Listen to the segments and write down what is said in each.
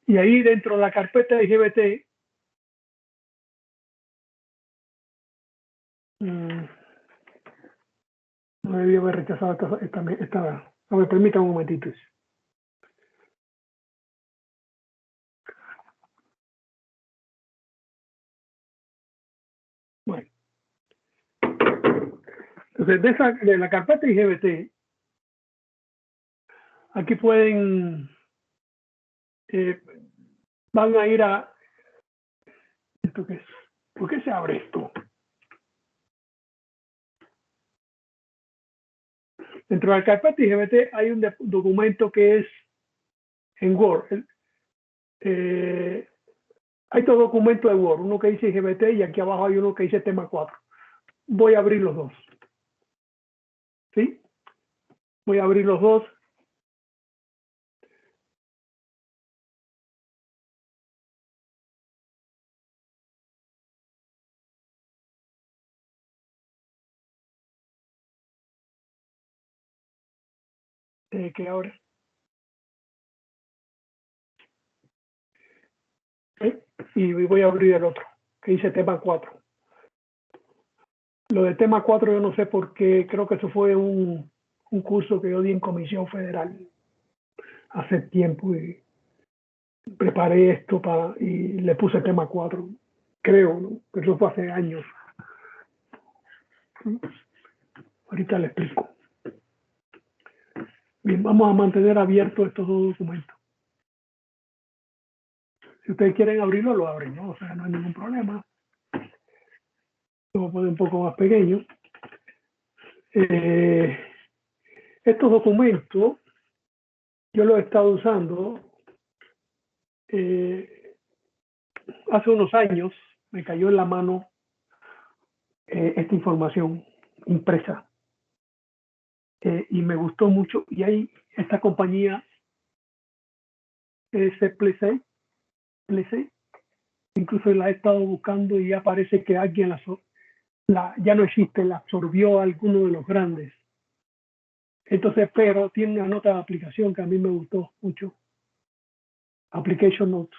Y ahí dentro de la carpeta de IGBT, no debía haber rechazado esta. A ver, permítame un momentito. Bueno, entonces de la carpeta IGBT, aquí pueden, van a ir a, ¿esto qué es? ¿Por qué se abre esto? Dentro de la carpeta IGBT hay un documento que es en Word. Hay dos documentos de Word, uno que dice IGBT y aquí abajo hay uno que dice tema 4. Voy a abrir los dos. ¿Sí? Voy a abrir los dos. Que ahora. ¿Sí? Y voy a abrir el otro, que dice tema 4. Lo de tema 4 yo no sé por qué, creo que eso fue un curso que yo di en Comisión Federal hace tiempo y preparé esto y le puse tema 4, creo, ¿no? Pero eso fue hace años. ¿Sí? Ahorita le explico. Bien, vamos a mantener abiertos estos dos documentos. Si ustedes quieren abrirlo, lo abren, ¿no? O sea, no hay ningún problema. Lo voy a poner un poco más pequeño. Estos documentos yo los he estado usando hace unos años. Me cayó en la mano esta información impresa y me gustó mucho. Y hay esta compañía Plessey, incluso la he estado buscando y ya parece que alguien ya no existe, la absorbió a alguno de los grandes. Entonces, pero tiene una nota de aplicación que a mí me gustó mucho. Application Notes.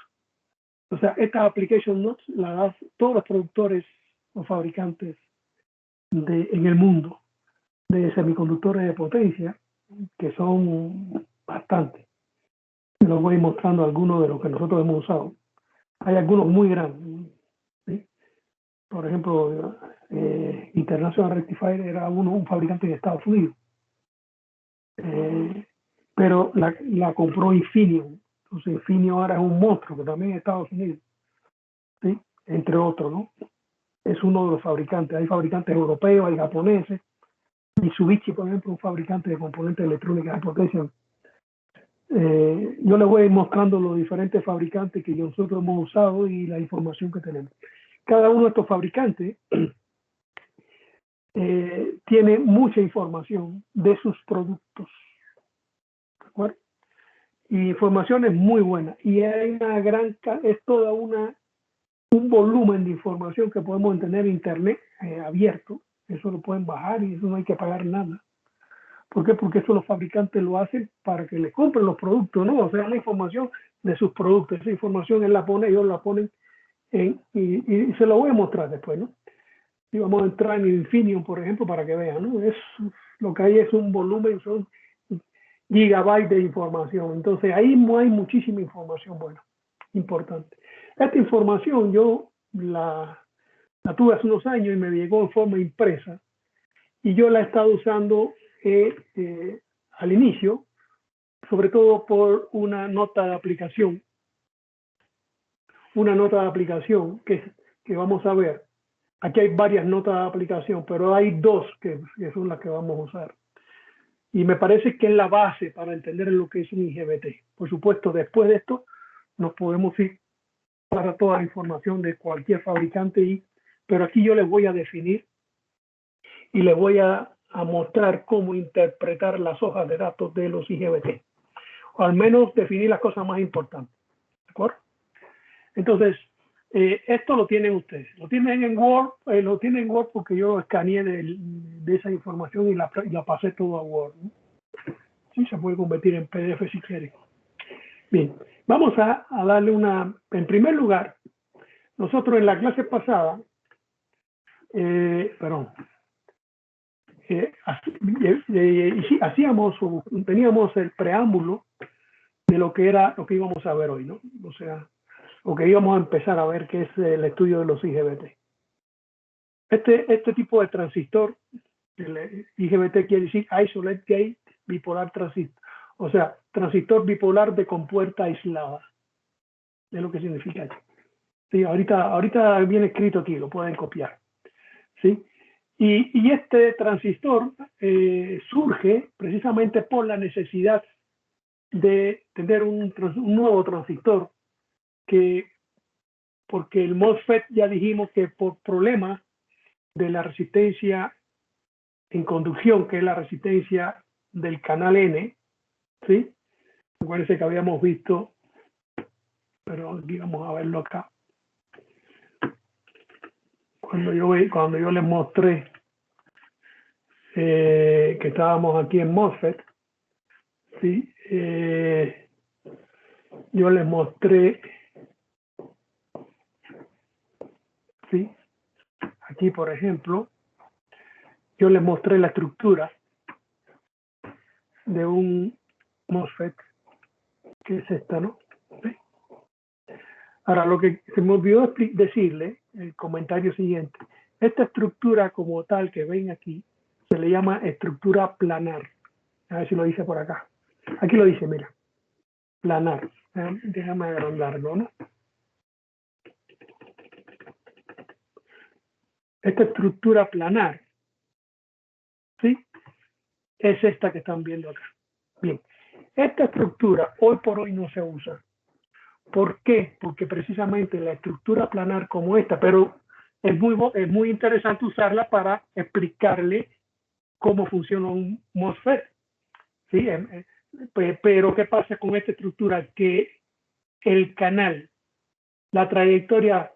O sea, estas Application Notes las dan todos los productores o fabricantes en el mundo de semiconductores de potencia, que son bastantes. Les voy mostrando algunos de los que nosotros hemos usado. Hay algunos muy grandes. ¿Sí? Por ejemplo, International Rectifier era un fabricante de Estados Unidos. Pero la compró Infineon. Entonces Infineon ahora es un monstruo, que también es Estados Unidos. ¿Sí? Entre otros, ¿no? Es uno de los fabricantes. Hay fabricantes europeos, hay japoneses. Mitsubishi, por ejemplo, un fabricante de componentes electrónicos de potencia. Yo les voy a ir mostrando los diferentes fabricantes que nosotros hemos usado y la información que tenemos. Cada uno de estos fabricantes tiene mucha información de sus productos. ¿De acuerdo? Y información es muy buena. Y hay es toda un volumen de información que podemos tener en internet abierto. Eso lo pueden bajar y eso no hay que pagar nada. ¿Por qué? Porque eso los fabricantes lo hacen para que les compren los productos, ¿no? O sea, la información de sus productos. Esa información ellos la ponen y se lo voy a mostrar después, ¿no? Y vamos a entrar en Infineon, por ejemplo, para que vean, ¿no? Lo que hay es un volumen, son gigabytes de información. Entonces, ahí hay muchísima información buena, importante. Esta información yo la tuve hace unos años y me llegó en forma impresa y yo la he estado usando al inicio, sobre todo por una nota de aplicación que vamos a ver. Aquí hay varias notas de aplicación, pero hay dos que son las que vamos a usar. Y me parece que es la base para entender lo que es un IGBT. Por supuesto, después de esto nos podemos ir para toda la información de cualquier fabricante, pero aquí yo les voy a definir y les voy a mostrar cómo interpretar las hojas de datos de los IGBT. O al menos definir las cosas más importantes. ¿De acuerdo? Entonces, esto lo tienen ustedes. Lo tienen en Word, porque yo escaneé de esa información y la pasé todo a Word, ¿no? Sí, se puede convertir en PDF si quieren. Bien, Vamos a darle una... En primer lugar, nosotros en la clase pasada, teníamos el preámbulo de lo que íbamos a ver hoy, ¿no? O sea, lo que íbamos a empezar a ver, que es el estudio de los IGBT. Este tipo de transistor, el IGBT quiere decir Isolate Gate Bipolar Transistor, o sea, transistor bipolar de compuerta aislada, es lo que significa eso. Sí, ahorita viene escrito aquí, lo pueden copiar. ¿Sí? Y este transistor surge precisamente por la necesidad de tener un nuevo transistor, porque el MOSFET ya dijimos que por problemas de la resistencia en conducción, que es la resistencia del canal N, ¿sí? Acuérdense que habíamos visto, pero aquí vamos a verlo acá. Cuando yo les mostré que estábamos aquí en MOSFET, ¿sí? Yo les mostré, ¿sí? Aquí, por ejemplo, yo les mostré la estructura de un MOSFET, que es esta, ¿no? ¿Sí? Ahora, lo que se me olvidó decirle, el comentario siguiente, esta estructura como tal que ven aquí, se le llama estructura planar. A ver si lo dice por acá. Aquí lo dice, mira, planar. Déjame agrandarlo, ¿no? Esta estructura planar, ¿sí? Es esta que están viendo acá. Bien, esta estructura hoy por hoy no se usa. ¿Por qué? Porque precisamente la estructura planar como esta, pero es muy interesante usarla para explicarle cómo funciona un MOSFET. ¿Sí? Pero ¿qué pasa con esta estructura? Que el canal, la trayectoria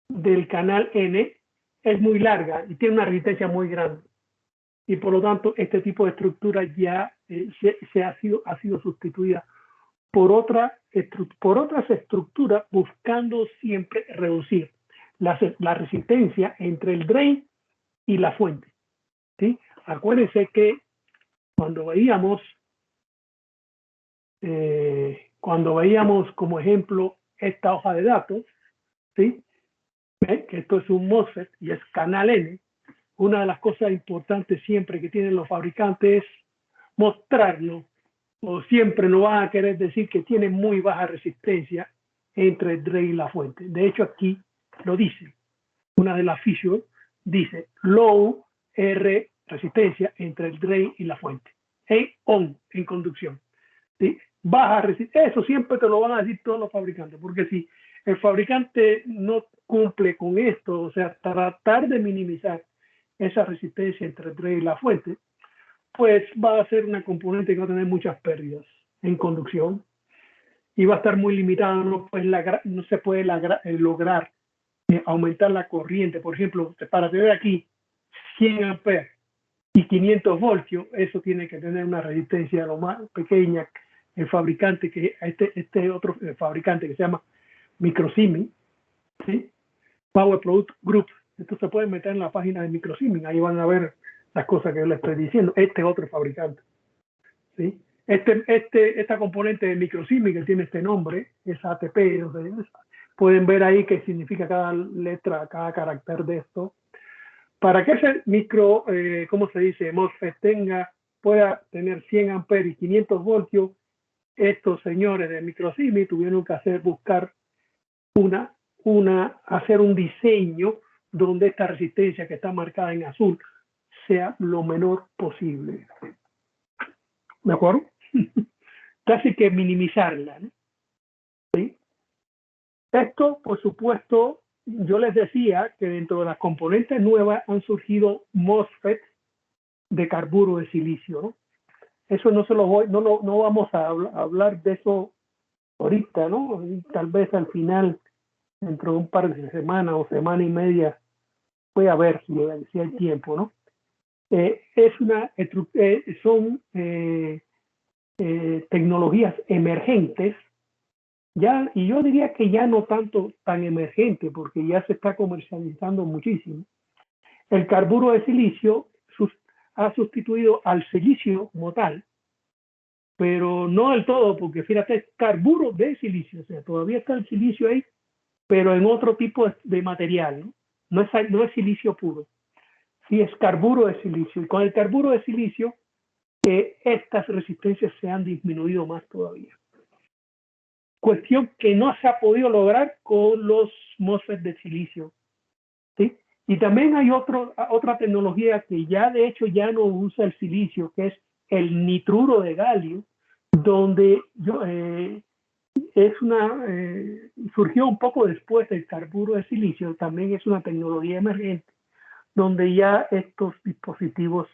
del canal N es muy larga y tiene una resistencia muy grande. Y por lo tanto, este tipo de estructura ya ha sido sustituida por otras estructuras, buscando siempre reducir la resistencia entre el drain y la fuente. ¿Sí? Acuérdense que cuando veíamos como ejemplo esta hoja de datos, ¿sí? Que esto es un MOSFET y es canal N, una de las cosas importantes siempre que tienen los fabricantes es mostrarlo, o siempre no van a querer decir que tiene muy baja resistencia entre el drain y la fuente. De hecho, aquí lo dice. Una de las features dice low R resistencia entre el drain y la fuente. On en conducción. ¿Sí? Baja resistencia. Eso siempre te lo van a decir todos los fabricantes, porque si el fabricante no cumple con esto, o sea, tratar de minimizar esa resistencia entre el drain y la fuente, pues va a ser una componente que va a tener muchas pérdidas en conducción y va a estar muy limitada, no se puede lograr aumentar la corriente. Por ejemplo, para tener aquí 100 amperes y 500 voltios, eso tiene que tener una resistencia lo más pequeña. El fabricante, este otro fabricante que se llama Microsimi, ¿sí? Power Product Group. Esto se puede meter en la página de Microsimi, ahí van a ver las cosas que yo les estoy diciendo. Este otro fabricante, ¿sí? Esta componente de Microsimi que tiene este nombre es ATP. Pueden ver ahí qué significa cada letra, cada carácter de esto. Para que ese ¿cómo se dice? MOSFET pueda tener 100 amperes y 500 voltios, estos señores de Microsimi tuvieron que buscar hacer un diseño donde esta resistencia que está marcada en azul sea lo menor posible. ¿De acuerdo? Casi que minimizarla, ¿no? ¿Sí? Esto, por supuesto, yo les decía que dentro de las componentes nuevas han surgido MOSFET de carburo de silicio, ¿no? Eso no vamos a hablar de eso ahorita, ¿no? Tal vez al final, dentro de un par de semanas o semana y media, voy a ver si hay tiempo, ¿no? Son tecnologías emergentes ya, y yo diría que ya no tanto tan emergente, porque ya se está comercializando muchísimo. El carburo de silicio ha sustituido al silicio como tal, pero no del todo, porque fíjate, es carburo de silicio, o sea, todavía está el silicio ahí, pero en otro tipo de material, ¿no? No es silicio puro, sí es carburo de silicio. Y con el carburo de silicio, estas resistencias se han disminuido más todavía. Cuestión que no se ha podido lograr con los MOSFET de silicio, ¿sí? Y también hay otra tecnología que ya de hecho ya no usa el silicio, que es el nitruro de galio, donde surgió un poco después del carburo de silicio, también es una tecnología emergente, donde ya estos dispositivos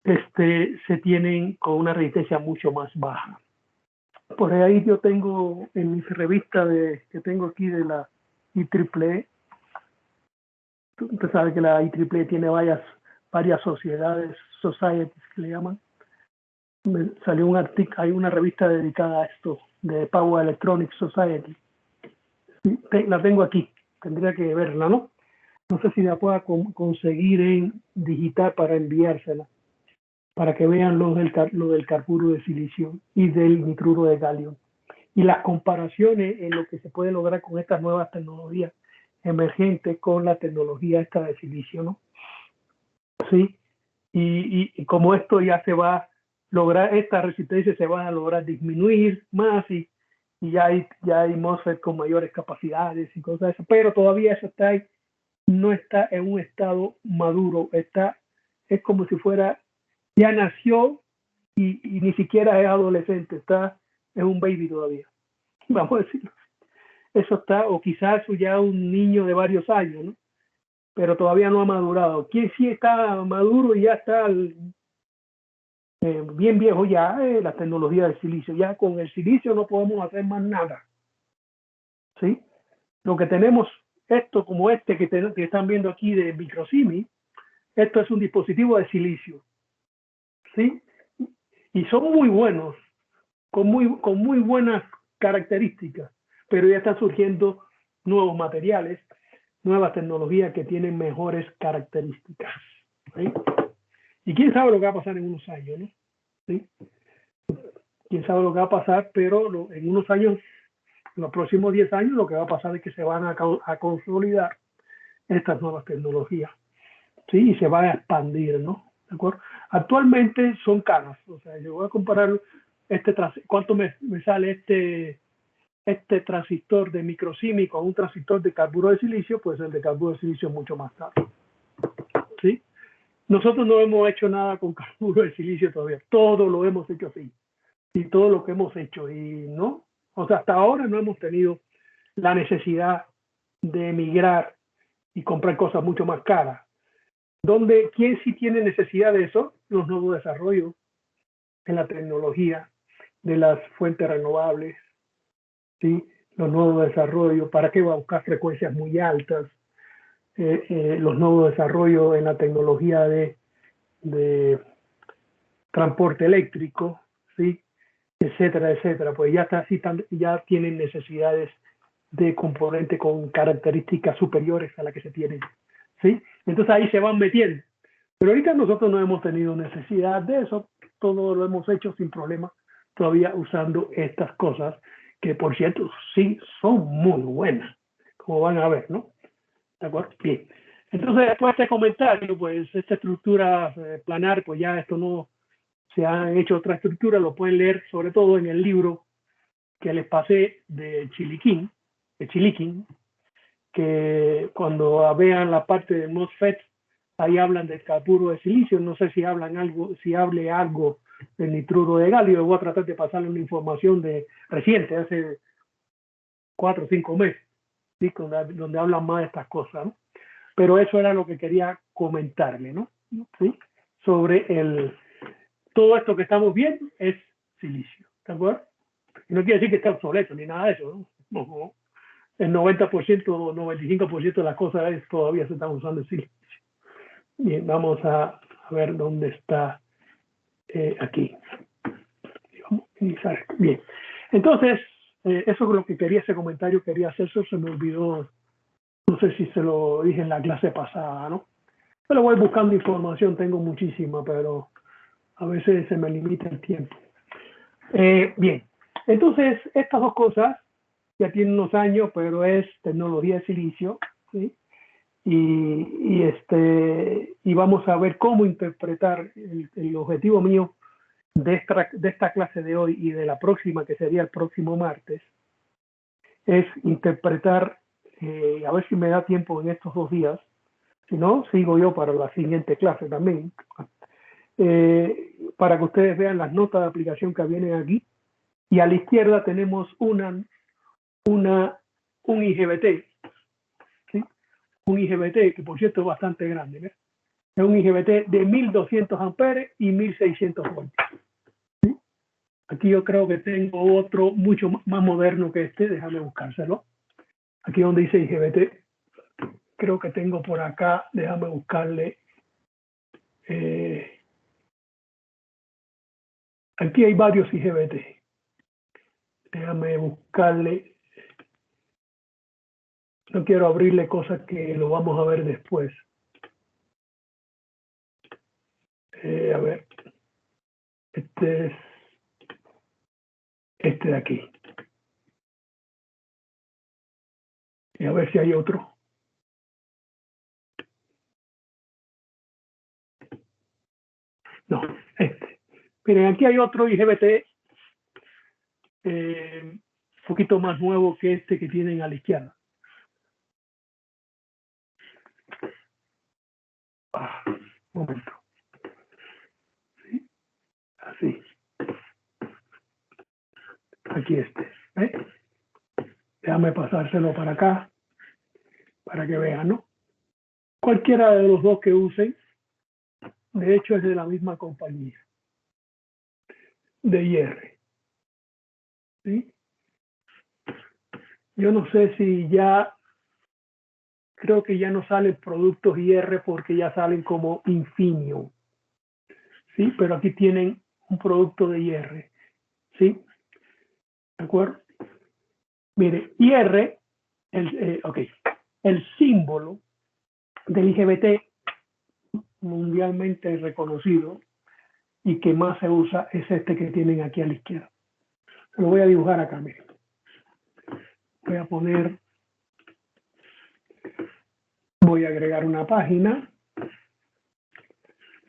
se tienen con una resistencia mucho más baja. Por ahí yo tengo en mi revista que tengo aquí de la IEEE. Usted sabe que la IEEE tiene varias sociedades, societies que le llaman. Salió un artículo, hay una revista dedicada a esto, de Power Electronics Society. La tengo aquí, tendría que verla, ¿no? No sé si la pueda conseguir en digital para enviársela, para que vean lo del carburo de silicio y del nitruro de galio. Y las comparaciones en lo que se puede lograr con estas nuevas tecnologías emergentes con la tecnología esta de silicio, ¿no? Sí, y como esto ya se va a lograr, esta resistencia se va a lograr disminuir más y ya hay MOSFET con mayores capacidades y cosas de eso, pero todavía eso no está en un estado maduro, es como si ya nació y ni siquiera es adolescente, es un baby todavía, vamos a decirlo. Eso está, o quizás ya un niño de varios años, ¿no? Pero todavía no ha madurado. Quien sí está maduro y ya está bien viejo ya, la tecnología del silicio. Ya con el silicio no podemos hacer más nada, ¿sí? Lo que tenemos, esto como que están viendo aquí de Microsimi, esto es un dispositivo de silicio, ¿sí? Y son muy buenos, con muy buenas características, pero ya están surgiendo nuevos materiales, nuevas tecnologías que tienen mejores características, ¿sí? Y quién sabe lo que va a pasar en unos años, ¿no? ¿Sí? Quién sabe lo que va a pasar, pero en unos años, en los próximos 10 años, lo que va a pasar es que se van a consolidar estas nuevas tecnologías, ¿sí? Y se van a expandir, ¿no? ¿De acuerdo? Actualmente son caras, o sea, yo voy a comparar cuánto me sale este transistor de microsimi con un transistor de carburo de silicio, pues el de carburo de silicio es mucho más caro, ¿sí? Nosotros no hemos hecho nada con carburo de silicio todavía, todo lo hemos hecho así, y todo lo que hemos hecho, y no, o sea, hasta ahora no hemos tenido la necesidad de emigrar y comprar cosas mucho más caras. ¿Quién sí tiene necesidad de eso? Los nuevos desarrollos en la tecnología de las fuentes renovables, ¿sí? Los nuevos desarrollos, ¿para qué va a buscar frecuencias muy altas? Los nuevos desarrollos en la tecnología de transporte eléctrico, ¿sí? Etcétera, etcétera. Pues ya tienen necesidades de componentes con características superiores a las que se tienen, ¿sí? Entonces ahí se van metiendo. Pero ahorita nosotros no hemos tenido necesidad de eso, todo lo hemos hecho sin problema, todavía usando estas cosas, que por cierto sí son muy buenas, como van a ver, ¿no? ¿De acuerdo? Bien. Entonces, después de este comentario, pues esta estructura planar, pues ya esto no se han hecho otra estructura, lo pueden leer sobre todo en el libro que les pasé de Chiliquín, que cuando vean la parte de MOSFET, ahí hablan del carburo de silicio, no sé si hable algo del nitruro de galio, voy a tratar de pasarle una información reciente, hace 4 o 5 meses, ¿sí? donde hablan más de estas cosas, ¿no? Pero eso era lo que quería comentarle, ¿no? ¿Sí? Sobre todo esto que estamos viendo es silicio, ¿de acuerdo? Y no quiere decir que esté obsoleto ni nada de eso, ¿no? No, el 90% o 95% de las cosas todavía se están usando el silicio. Bien, vamos a ver dónde está aquí. Bien, entonces eso es lo que quería, ese comentario quería hacer, eso se me olvidó, no sé si se lo dije en la clase pasada, ¿no? Pero voy buscando información, tengo muchísima, pero a veces se me limita el tiempo. Bien, entonces estas dos cosas ya tienen unos años, pero es tecnología de silicio, ¿sí? Y vamos a ver cómo interpretar el objetivo mío de esta clase de hoy y de la próxima, que sería el próximo martes, es interpretar, a ver si me da tiempo en estos 2 días, si no, sigo yo para la siguiente clase también, para que ustedes vean las notas de aplicación que vienen aquí. Y a la izquierda tenemos un IGBT, ¿sí? Un IGBT que por cierto es bastante grande, ¿ves? Es un IGBT de 1200 amperes y 1600 voltios. ¿Sí? Aquí yo creo que tengo otro mucho más moderno que este, déjame buscárselo. Aquí donde dice IGBT, creo que tengo por acá, déjame buscarle. Aquí hay varios IGBT. Déjame buscarle. No quiero abrirle cosas que lo vamos a ver después. A ver. Este es este de aquí. Y a ver si hay otro. No, este. Miren, aquí hay otro IGBT un poquito más nuevo que este que tienen a la izquierda. Un momento. ¿Sí? Así. Aquí este. ¿Eh? Déjame pasárselo para acá para que vean, ¿no? Cualquiera de los dos que usen, de hecho es de la misma compañía, de IR. ¿Sí? Yo no sé si ya, creo que ya no salen productos IR porque ya salen como Infineon. ¿Sí? Pero aquí tienen un producto de IR. ¿Sí? ¿De acuerdo? Mire, IR, el símbolo del IGBT mundialmente reconocido y que más se usa es este que tienen aquí a la izquierda. Lo voy a dibujar acá, miren. Voy a poner, voy a agregar una página,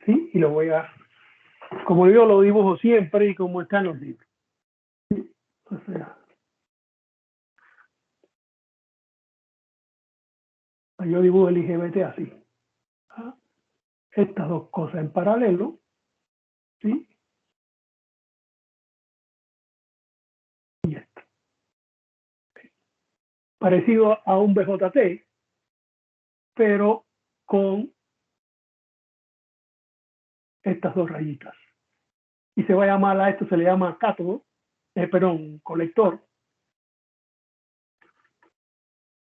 ¿sí? Y lo voy a, como yo lo dibujo siempre y como están los libros. ¿Sí? O sea, yo dibujo el IGBT así. ¿Ah? Estas dos cosas en paralelo, ¿sí? Y esto. Parecido a un BJT, pero con estas dos rayitas. Y se va a llamar, a esto se le llama cátodo, perdón, colector.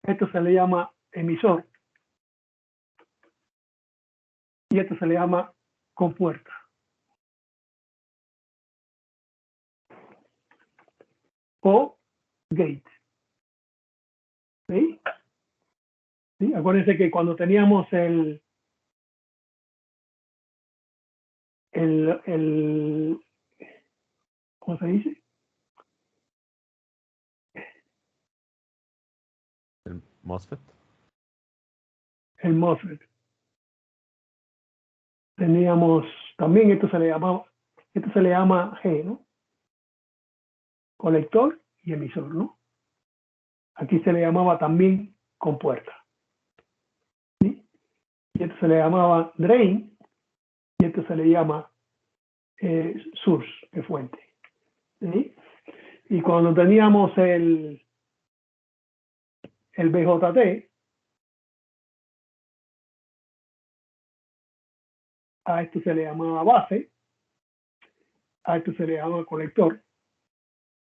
Esto se le llama emisor. Y esto se le llama compuerta. O gate. ¿Sí? ¿Sí? Acuérdense que cuando teníamos ¿cómo se dice? El MOSFET. El MOSFET. Teníamos también, esto se le llama G, ¿no? Colector y emisor, ¿no? Aquí se le llamaba también compuerta. ¿Sí? Y esto se le llamaba drain y esto se le llama source, de fuente. ¿Sí? Y cuando teníamos el BJT, a esto se le llamaba base, a esto se le llama colector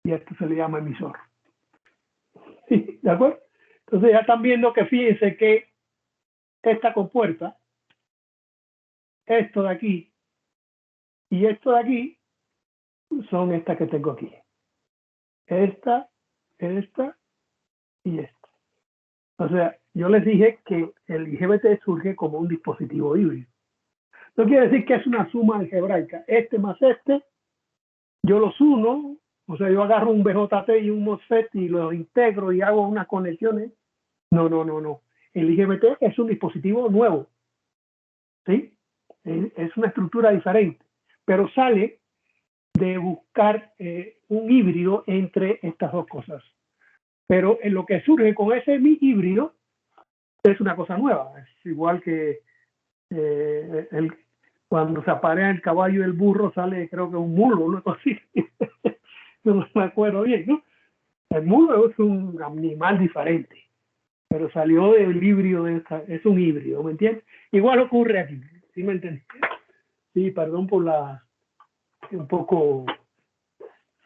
y a esto se le llama emisor. ¿Sí? ¿De acuerdo? Entonces ya están viendo que fíjense que esta compuerta, esto de aquí y esto de aquí, son estas que tengo aquí. Esta esta y esta. O sea, yo les dije que el IGBT surge como un dispositivo híbrido. No quiere decir que es una suma algebraica. Este más este, yo los uno, o sea, yo agarro un BJT y un MOSFET y los integro y hago unas conexiones. No. El IGBT es un dispositivo nuevo, ¿sí? Es una estructura diferente, pero sale de buscar un híbrido entre estas dos cosas. Pero en lo que surge con ese híbrido es una cosa nueva. Es igual que cuando se aparea el caballo y el burro sale, creo que un mulo, una cosa así. No me acuerdo bien, ¿no? El mulo es un animal diferente, pero salió del híbrido, es un híbrido, ¿me entiendes? Igual ocurre aquí, ¿sí me entiendes? Sí, perdón por un poco,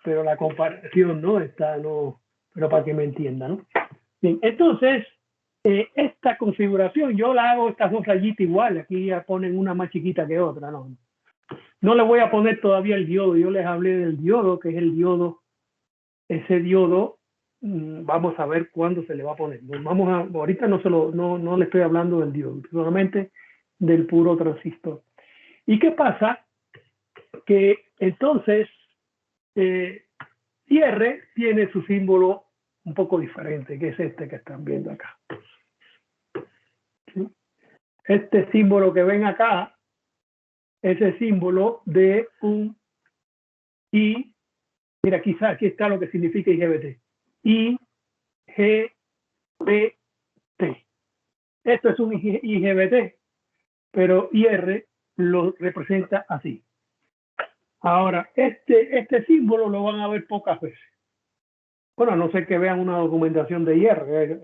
pero la comparación, ¿no? Pero para que me entiendan, ¿no? Bien, entonces, esta configuración, yo la hago estas dos rayitas igual, aquí ya ponen una más chiquita que otra, ¿no? No le voy a poner todavía el diodo, yo les hablé del diodo, que es el diodo, ese diodo, vamos a ver cuándo se le va a poner. Ahorita no le estoy hablando del diodo, solamente del puro transistor. ¿Y qué pasa? Que entonces IR tiene su símbolo un poco diferente, que es este que están viendo acá. ¿Sí? Este símbolo que ven acá es el símbolo de un I. Mira, quizás aquí está lo que significa IGBT. IGBT. Esto es un IGBT, pero IR lo representa así. Ahora, este símbolo lo van a ver pocas veces. Bueno, a no ser que vean una documentación de IR,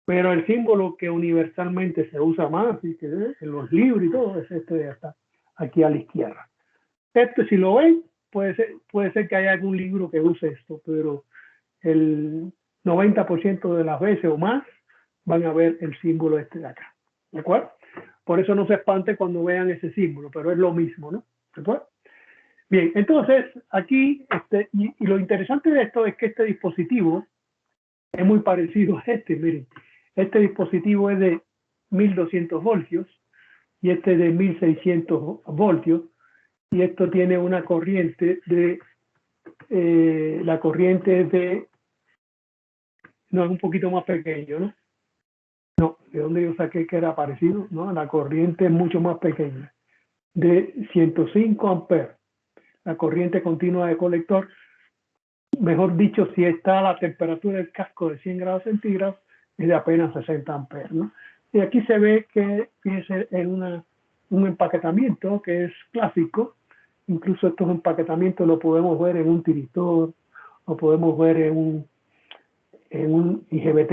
pero el símbolo que universalmente se usa más y que en los libros y todo es este de acá, aquí a la izquierda. Este, si lo ven, puede ser que haya algún libro que use esto, pero el 90% de las veces o más van a ver el símbolo este de acá. ¿De acuerdo? Por eso no se espante cuando vean ese símbolo, pero es lo mismo, ¿no? ¿De acuerdo? Bien, entonces aquí, y lo interesante de esto es que este dispositivo es muy parecido a este, miren. Este dispositivo es de 1200 voltios y este es de 1600 voltios y esto tiene una corriente la corriente es no, es un poquito más pequeño, ¿no? No, de donde yo saqué que era parecido, ¿no? La corriente es mucho más pequeña, de 105 amperes. La corriente continua de colector, mejor dicho, si está a la temperatura del casco de 100 grados centígrados, es de apenas 60 amperes, ¿no? Y aquí se ve que es un empaquetamiento que es clásico. Incluso estos empaquetamientos lo podemos ver en un tiritor, lo podemos ver en un IGBT,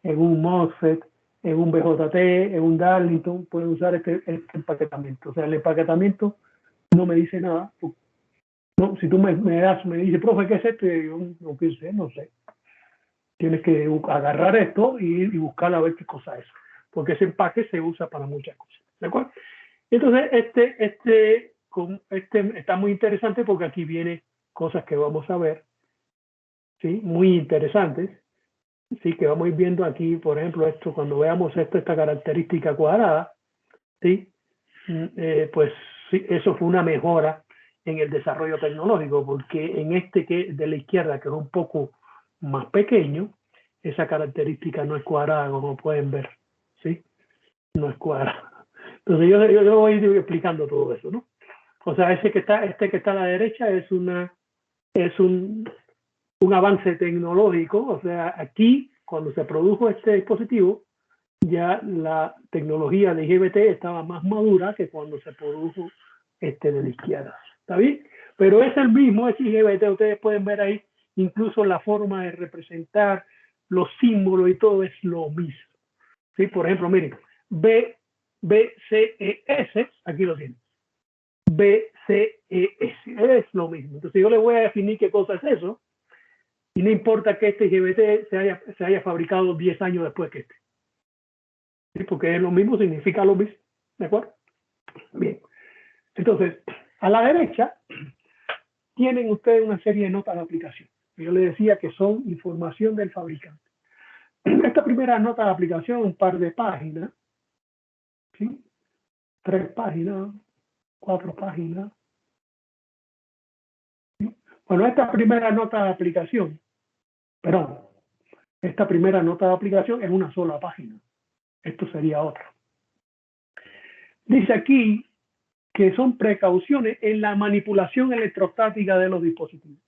en un MOSFET, en un BJT, en un Darlington. Pueden usar este empaquetamiento. O sea, el empaquetamiento no me dice nada. No, si tú me dices, profe, ¿qué es esto? Y yo no sé. Tienes que agarrar esto y buscar a ver qué cosa es. Porque ese empaque se usa para muchas cosas. ¿De acuerdo? Entonces, este está muy interesante porque aquí viene cosas que vamos a ver, ¿sí? Muy interesantes, ¿sí? Que vamos a ir viendo aquí, por ejemplo, cuando veamos esta característica cuadrada, ¿sí? Pues sí, eso fue una mejora en el desarrollo tecnológico, porque en que de la izquierda, que es un poco más pequeño, esa característica no es cuadrada, como pueden ver, ¿sí? No es cuadrada. Entonces yo voy a ir explicando todo eso, ¿no? O sea, este que está a la derecha es un avance tecnológico. O sea, aquí, cuando se produjo este dispositivo, ya la tecnología de IGBT estaba más madura que cuando se produjo de la izquierda. ¿Está bien? Pero es el mismo, es IGBT. Ustedes pueden ver ahí, incluso la forma de representar los símbolos y todo es lo mismo. ¿Sí? Por ejemplo, miren, BCES, aquí lo tienen. BCES, es lo mismo. Entonces yo le voy a definir qué cosa es eso, y no importa que este IGBT se haya fabricado 10 años después que este. ¿Sí? Porque es lo mismo, significa lo mismo. ¿De acuerdo? Bien. Entonces, a la derecha tienen ustedes una serie de notas de aplicación. Yo le decía que son información del fabricante. Esta primera nota de aplicación, un par de páginas, ¿sí? 3 páginas, 4 páginas. ¿Sí? Bueno, esta primera nota de aplicación, perdón, esta primera nota de aplicación es una sola página. Esto sería otra. Dice aquí que son precauciones en la manipulación electrostática de los dispositivos.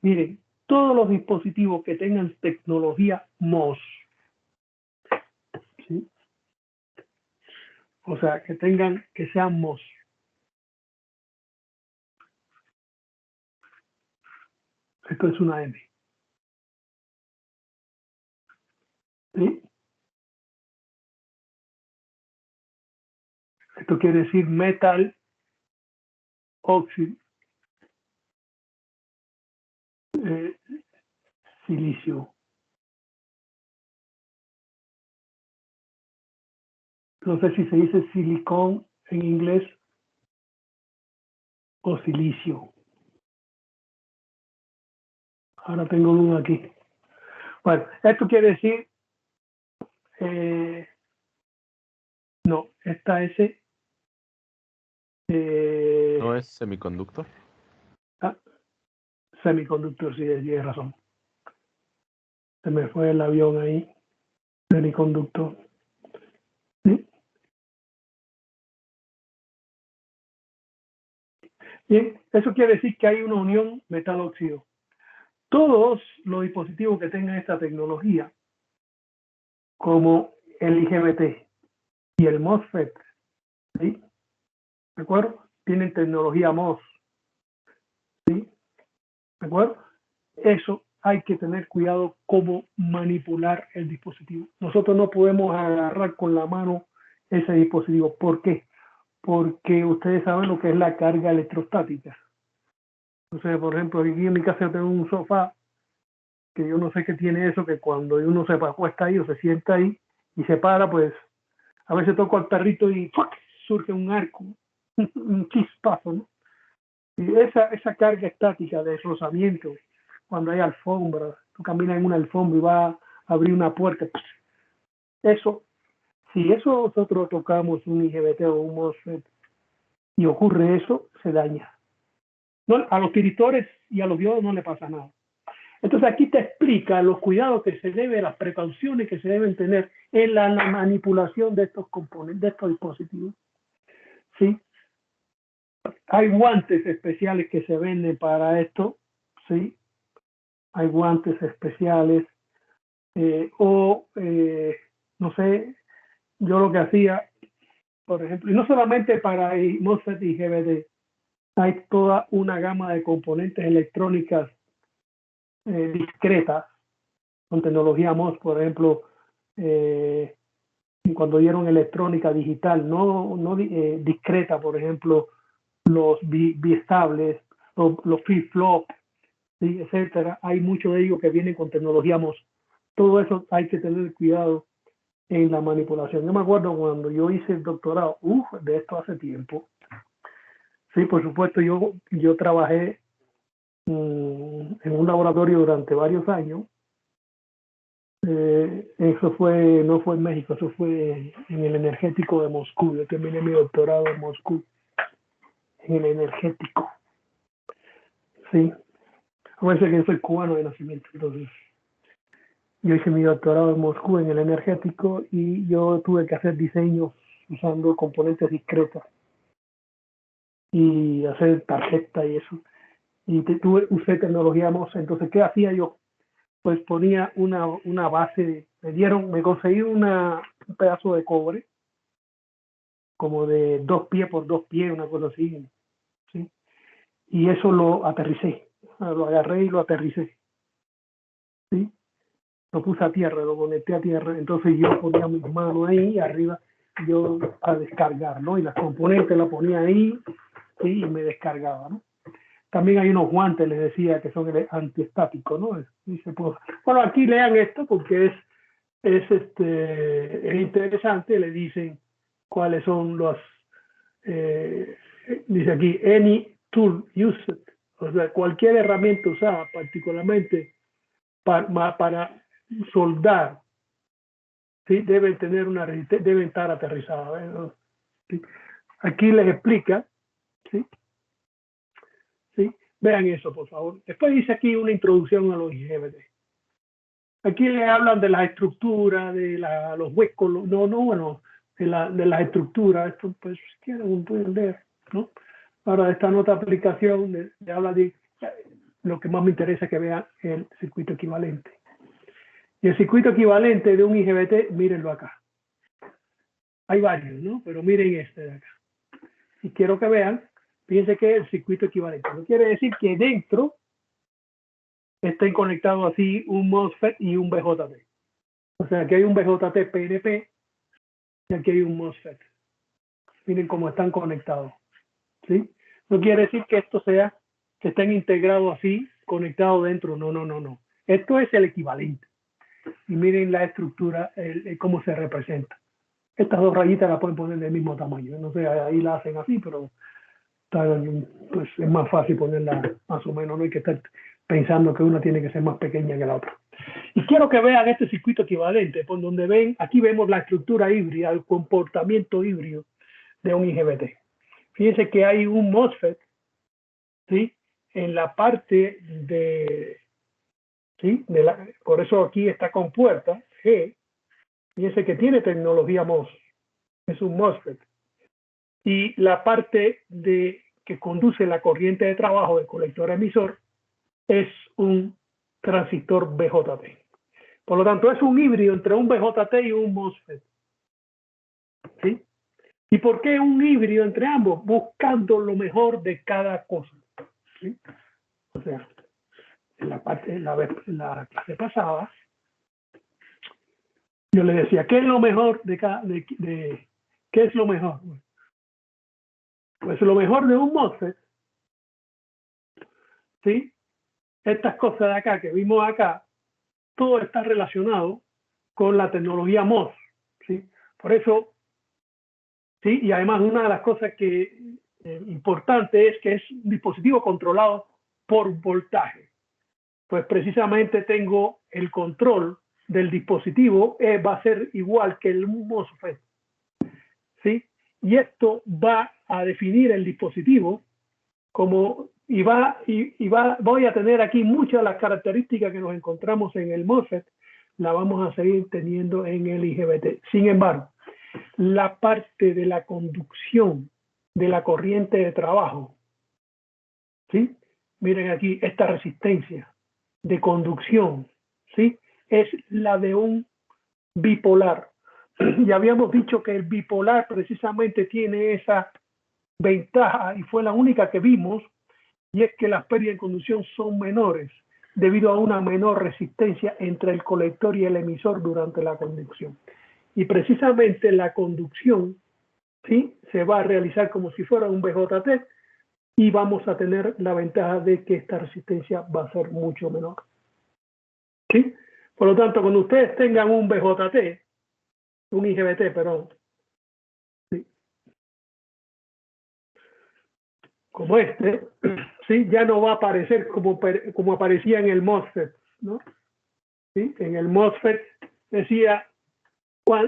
Miren, todos los dispositivos que tengan tecnología MOS, ¿sí? O sea, que sean MOS. Esto es una M. ¿Sí? Esto quiere decir metal oxide silicio. No sé si se dice silicón en inglés o silicio. Ahora tengo uno aquí. Bueno, esto quiere decir, no, esta S. ¿No es semiconductor? Semiconductor, sí, tienes razón. Se me fue el avión ahí. Semiconductor. ¿Sí? Bien, eso quiere decir que hay una unión metal-óxido. Todos los dispositivos que tengan esta tecnología, como el IGBT y el MOSFET, ¿sí? ¿De acuerdo? Tienen tecnología MOS, ¿sí? ¿De acuerdo? Eso hay que tener cuidado cómo manipular el dispositivo. Nosotros no podemos agarrar con la mano ese dispositivo. ¿Por qué? Porque ustedes saben lo que es la carga electrostática. Entonces, por ejemplo, aquí en mi casa tengo un sofá que yo no sé qué tiene eso, que cuando uno se acuesta ahí o se sienta ahí y se para, pues a veces toco al perrito y ¡fuck! Surge un arco, un chispazo, ¿no? Y esa carga estática de rozamiento, cuando hay alfombras, tú caminas en una alfombra y vas a abrir una puerta, eso, si eso nosotros tocamos un IGBT o un MOSFET y ocurre eso, se daña. No, a los tiritores y a los diodos no le pasa nada. Entonces aquí te explica los cuidados que se deben, las precauciones que se deben tener en la manipulación de estos componentes, de estos dispositivos. ¿Sí? Hay guantes especiales que se venden para esto, ¿sí? Hay guantes especiales no sé, yo lo que hacía, por ejemplo, y no solamente para MOSFET y GBD, hay toda una gama de componentes electrónicas discretas con tecnología MOS, por ejemplo, cuando dieron electrónica digital, no discreta, por ejemplo, los biestables, los flip-flop, ¿sí? Etcétera. Hay muchos de ellos que vienen con tecnología MOS. Todo eso hay que tener cuidado en la manipulación. Yo me acuerdo cuando yo hice el doctorado, de esto hace tiempo. Sí, por supuesto, yo trabajé en un laboratorio durante varios años. Eso no fue en México, eso fue en el energético de Moscú. Yo terminé mi doctorado en Moscú, en el energético. Sí, acuérdense que yo soy cubano de nacimiento, entonces yo hice mi doctorado en Moscú en el energético y yo tuve que hacer diseños usando componentes discretos y hacer tarjeta y eso. Y usé tecnología MOS. Entonces, ¿qué hacía yo? Pues ponía una base, me conseguí un pedazo de cobre, como de 2 pies por 2 pies, una cosa así, ¿sí? Y eso lo aterricé, lo agarré y lo aterricé, ¿sí? Lo puse a tierra, lo conecté a tierra, entonces yo ponía mis manos ahí arriba, yo a descargar, ¿no? Y las componentes las ponía ahí, ¿sí? Y me descargaba, ¿no? También hay unos guantes, les decía, que son antiestáticos, ¿no? Bueno, aquí lean esto porque es interesante, le dicen cuáles son los, dice aquí, any tool used O sea, cualquier herramienta usada, particularmente para soldar, ¿sí? Deben tener una resistencia, deben estar aterrizadas, ¿no? ¿Sí? Aquí les explica, ¿sí? ¿Sí? Vean eso, por favor. Después dice aquí una introducción a los IGBT. Aquí le hablan de las estructuras, de los huecos, bueno, de las estructuras. Esto, pues, si quieren, pueden leer, ¿no? Ahora, esta nota de aplicación le habla de lo que más me interesa que vean el circuito equivalente. Y el circuito equivalente de un IGBT, mírenlo acá. Hay varios, ¿no? Pero miren este de acá. Y quiero que vean, fíjense que es el circuito equivalente. No quiere decir que dentro estén conectados así un MOSFET y un BJT. O sea, aquí hay un BJT PNP y aquí hay un MOSFET. Miren cómo están conectados, ¿sí? No quiere decir que esto sea, que estén integrados así, conectados dentro. No. Esto es el equivalente. Y miren la estructura, cómo se representa. Estas dos rayitas las pueden poner del mismo tamaño. No sé, ahí la hacen así, pero pues es más fácil ponerla más o menos. No hay que estar pensando que una tiene que ser más pequeña que la otra. Y quiero que vean este circuito equivalente, por donde ven, aquí vemos la estructura híbrida, el comportamiento híbrido de un IGBT. Fíjense que hay un MOSFET, ¿sí? En la parte de, ¿sí? Por eso aquí está compuerta G. Fíjense que tiene tecnología MOS, es un MOSFET. Y la parte que conduce la corriente de trabajo del colector emisor es un transistor BJT. Por lo tanto, es un híbrido entre un BJT y un MOSFET. ¿Sí? ¿Y por qué un híbrido entre ambos? Buscando lo mejor de cada cosa. ¿Sí? O sea, en la clase pasada, yo le decía, ¿qué es lo mejor qué es lo mejor? Pues lo mejor de un MOSFET, ¿sí? Estas cosas de acá que vimos acá, todo está relacionado con la tecnología MOS, ¿sí? Por eso, ¿sí? Y además una de las cosas que importante es que es un dispositivo controlado por voltaje. Pues precisamente tengo el control del dispositivo, va a ser igual que el MOSFET, ¿sí? Y esto va a definir el dispositivo como, voy a tener aquí muchas de las características que nos encontramos en el MOSFET, la vamos a seguir teniendo en el IGBT. Sin embargo, la parte de la conducción de la corriente de trabajo, ¿sí? Miren aquí esta resistencia de conducción, ¿sí? Es la de un bipolar. Ya habíamos dicho que el bipolar precisamente tiene esa ventaja y fue la única que vimos, y es que las pérdidas de conducción son menores debido a una menor resistencia entre el colector y el emisor durante la conducción. Y precisamente la conducción, ¿sí? Se va a realizar como si fuera un BJT y vamos a tener la ventaja de que esta resistencia va a ser mucho menor, ¿sí? Por lo tanto, cuando ustedes tengan un BJT, un IGBT, perdón, ¿sí? Como este, ¿sí? Ya no va a aparecer como aparecía en el MOSFET, ¿no? ¿Sí? En el MOSFET decía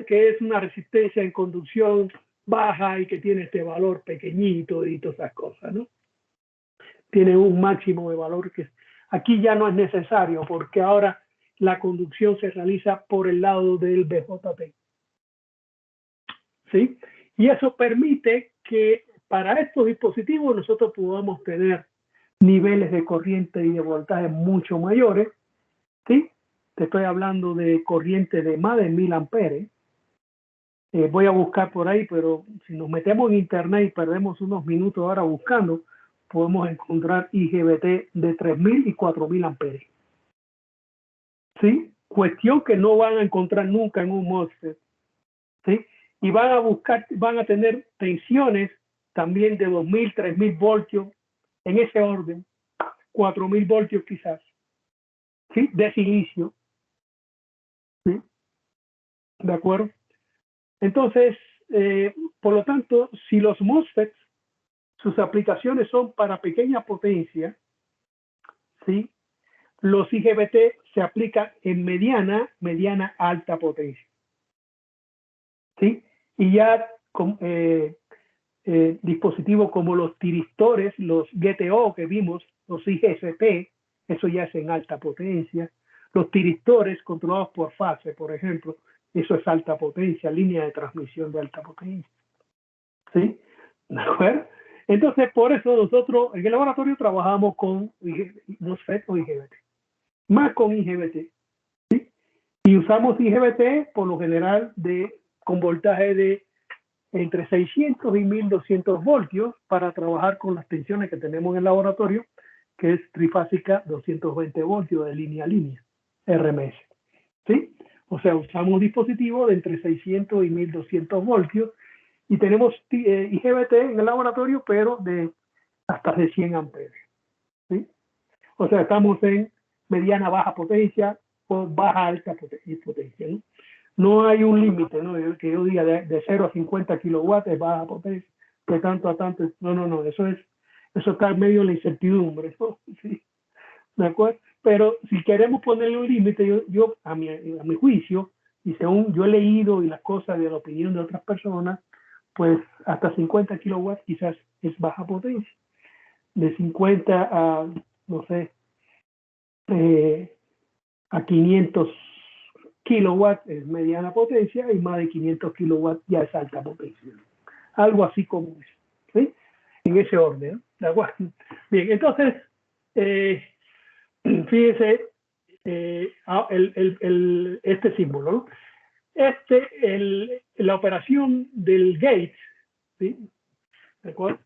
que es una resistencia en conducción baja y que tiene este valor pequeñito y todas esas cosas, ¿no? Tiene un máximo de valor que aquí ya no es necesario porque ahora la conducción se realiza por el lado del BJT, ¿sí? Y eso permite que para estos dispositivos nosotros podamos tener niveles de corriente y de voltaje mucho mayores, ¿sí? Te estoy hablando de corriente de más de 1000 amperes. Voy a buscar por ahí, pero si nos metemos en internet y perdemos unos minutos ahora buscando, podemos encontrar IGBT de 3000 y 4000 amperes. ¿Sí? Cuestión que no van a encontrar nunca en un MOSFET. ¿Sí? Y van a tener tensiones también de 2000, 3000 voltios, en ese orden, 4000 voltios quizás, ¿sí? De silicio, ¿sí? ¿De acuerdo? Entonces, por lo tanto, si los MOSFETs, sus aplicaciones son para pequeña potencia, ¿sí? Los IGBT se aplican en mediana, alta potencia, ¿sí? Y ya con dispositivos como los tiristores, los GTO que vimos, los IGSP, eso ya es en alta potencia. Los tiristores controlados por fase, por ejemplo, eso es alta potencia, línea de transmisión de alta potencia, ¿sí? ¿De acuerdo? Entonces, por eso nosotros en el laboratorio trabajamos con MOSFET o IGBT, más con IGBT, ¿sí? Y usamos IGBT por lo general con voltaje de entre 600 y 1200 voltios para trabajar con las tensiones que tenemos en el laboratorio, que es trifásica 220 voltios de línea a línea, RMS, ¿sí? O sea, usamos dispositivos de entre 600 y 1200 voltios y tenemos IGBT en el laboratorio, pero de hasta de 100 amperes, ¿sí? O sea, estamos en mediana baja potencia o baja alta potencia, ¿no? No hay un límite, ¿no? Que yo diga de 0 a 50 kilowatts es baja potencia, de tanto a tanto. No, eso está en medio de la incertidumbre, ¿no? Sí, ¿de acuerdo? Pero si queremos ponerle un límite, yo a mi juicio, y según yo he leído y las cosas de la opinión de otras personas, pues hasta 50 kilowatts quizás es baja potencia. De 50 a, no sé, a 500 kilowatts es mediana potencia y más de 500 kilowatts ya es alta potencia. Algo así como eso, ¿sí? En ese orden, ¿de acuerdo? Bien, entonces, fíjese este símbolo, ¿no? La operación del gate, ¿sí? ¿De acuerdo?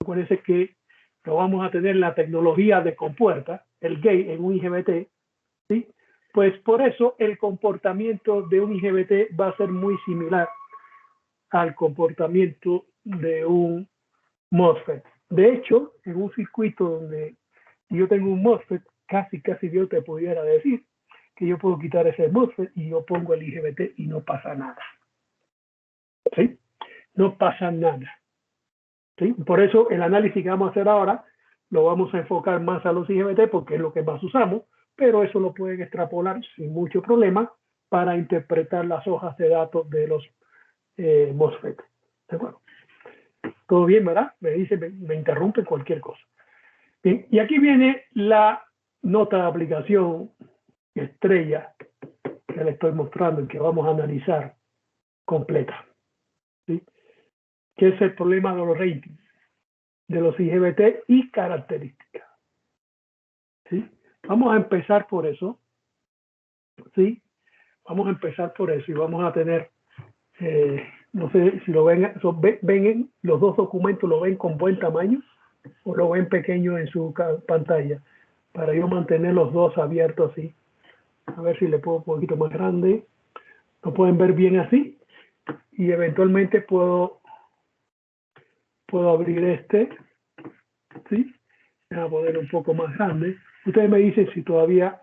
Acuérdense que lo vamos a tener la tecnología de compuerta, el gate en un IGBT, ¿sí? Pues por eso el comportamiento de un IGBT va a ser muy similar al comportamiento de un MOSFET. De hecho, en un circuito donde yo tengo un MOSFET, casi yo te pudiera decir que yo puedo quitar ese MOSFET y yo pongo el IGBT y no pasa nada, ¿sí? No pasa nada, ¿sí? Por eso el análisis que vamos a hacer ahora lo vamos a enfocar más a los IGBT porque es lo que más usamos, pero eso lo pueden extrapolar sin mucho problema para interpretar las hojas de datos de los MOSFET. ¿De acuerdo? Todo bien, ¿verdad? Me dice, me interrumpe cualquier cosa. Bien, y aquí viene la nota de aplicación estrella que le estoy mostrando y que vamos a analizar completa, ¿sí? Que es el problema de los ratings, de los IGBT y características, ¿sí? Vamos a empezar por eso, ¿sí? Vamos a empezar por eso y vamos a tener, no sé si lo ven, ven los dos documentos, lo ven con buen tamaño o lo ven pequeño en su pantalla, para yo mantener los dos abiertos así. A ver si le pongo un poquito más grande. Lo pueden ver bien así y eventualmente puedo abrir este, ¿sí? Voy a poner un poco más grande. Ustedes me dicen si todavía,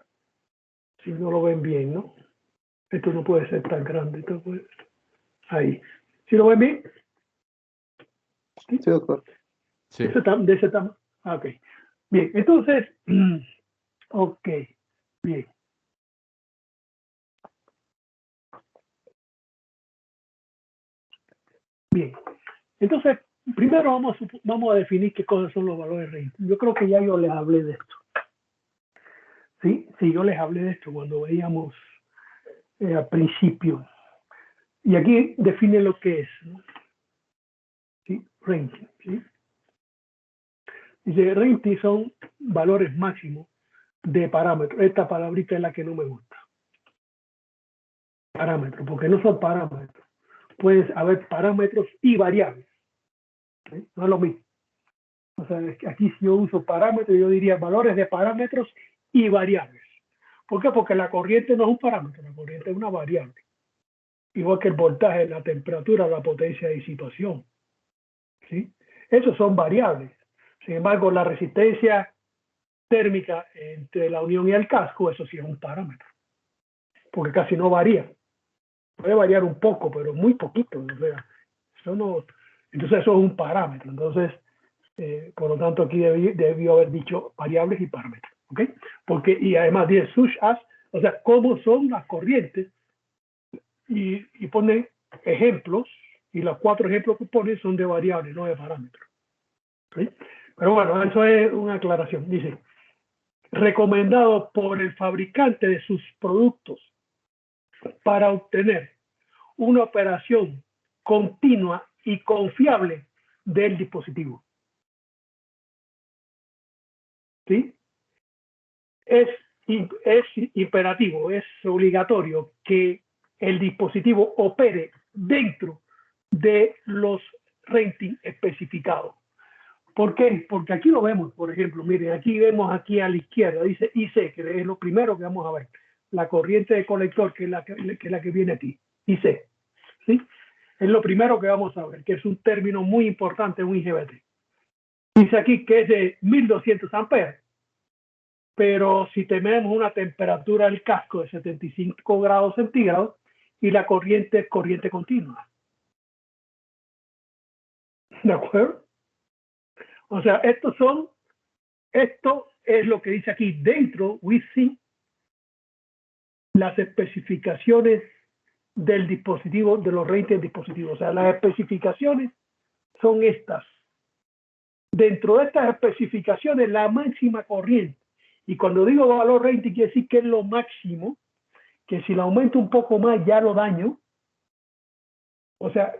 si no lo ven bien, ¿no? Esto no puede ser tan grande. Esto puede... Ahí. ¿Sí lo ven bien? Sí, doctor. Sí. De ese tamaño. Ok. Bien, entonces, ok, bien. Bien. Entonces, primero vamos a definir qué cosas son los valores rating. Yo creo que ya yo les hablé de esto. Sí, yo les hablé de esto cuando veíamos al principio. Y aquí define lo que es, ¿no? ¿Sí? Rating, ¿sí? Dice, rating son valores máximos de parámetros. Esta palabrita es la que no me gusta. Parámetros, porque no son parámetros. Pueden haber parámetros y variables, ¿sí? No es lo mismo. O sea, aquí si yo uso parámetros, yo diría valores de parámetros y variables. ¿Por qué? Porque la corriente no es un parámetro, la corriente es una variable. Igual que el voltaje, la temperatura, la potencia de disipación, ¿sí? Esos son variables. Sin embargo, la resistencia térmica entre la unión y el casco, eso sí es un parámetro, porque casi no varía. Puede variar un poco, pero muy poquito. O sea, entonces eso es un parámetro. Entonces, por lo tanto, aquí debió haber dicho variables y parámetros. ¿ok? Porque, y además dice such as, o sea, cómo son las corrientes, y pone ejemplos, y los 4 ejemplos que pone son de variables, no de parámetros. ¿Sí? Pero bueno, eso es una aclaración. Dice, recomendado por el fabricante de sus productos para obtener una operación continua y confiable del dispositivo. ¿Sí? Es imperativo, es obligatorio que el dispositivo opere dentro de los ratings especificados. ¿Por qué? Porque aquí lo vemos, por ejemplo, miren, aquí vemos aquí a la izquierda, dice IC, que es lo primero que vamos a ver, la corriente de colector, que es la que viene aquí, IC, ¿sí? Es lo primero que vamos a ver, que es un término muy importante en un IGBT. Dice aquí que es de 1200 amperes, pero si tenemos una temperatura del casco de 75 grados centígrados y la corriente es corriente continua. ¿De acuerdo? O sea, esto es lo que dice aquí dentro, within las especificaciones del dispositivo, de los ratings del dispositivo. O sea, las especificaciones son estas. Dentro de estas especificaciones, la máxima corriente. Y cuando digo valor rating, quiere decir que es lo máximo, que si lo aumento un poco más ya lo daño. O sea,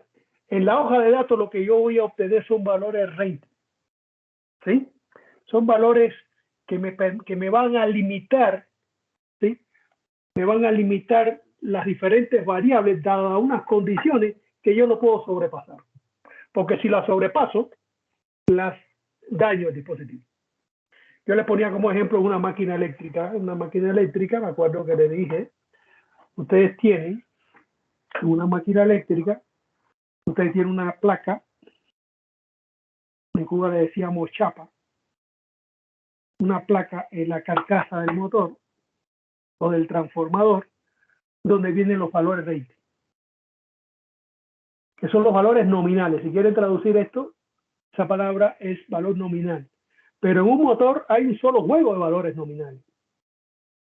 en la hoja de datos lo que yo voy a obtener son valores rating. ¿Sí? Son valores que me van a limitar, ¿sí? Me van a limitar las diferentes variables dadas unas condiciones que yo no puedo sobrepasar. Porque si las sobrepaso, las daño el dispositivo. Yo le ponía como ejemplo una máquina eléctrica. Una máquina eléctrica, me acuerdo que le dije, ustedes tienen una máquina eléctrica, ustedes tienen una placa, en Cuba le decíamos chapa, una placa en la carcasa del motor o del transformador, donde vienen los valores rating, que son los valores nominales. Si quieren traducir esto, esa palabra es valor nominal. Pero en un motor hay un solo juego de valores nominales.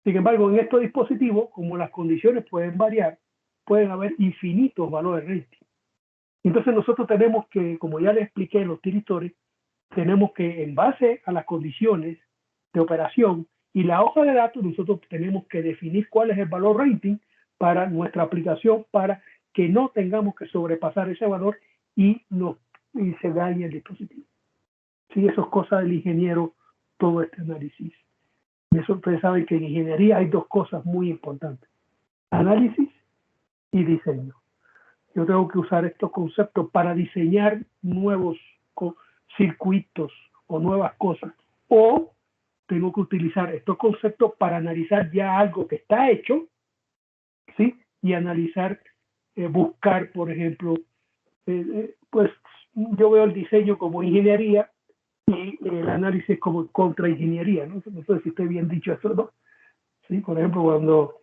Sin embargo, en estos dispositivos, como las condiciones pueden variar, pueden haber infinitos valores rating. Entonces nosotros tenemos que, como ya les expliqué en los tiritores, tenemos que, en base a las condiciones de operación y la hoja de datos, nosotros tenemos que definir cuál es el valor rating para nuestra aplicación, para que no tengamos que sobrepasar ese valor y se dañe el dispositivo. Sí, eso es cosa del ingeniero, todo este análisis. Y eso ustedes saben que en ingeniería hay 2 cosas muy importantes: análisis y diseño. Yo tengo que usar estos conceptos para diseñar nuevos circuitos o nuevas cosas, o tengo que utilizar estos conceptos para analizar ya algo que está hecho, ¿sí? Y analizar, buscar, por ejemplo, pues yo veo el diseño como ingeniería y el análisis como contraingeniería, ¿no? No sé si estoy bien dicho esto, ¿no? ¿Sí? Por ejemplo, cuando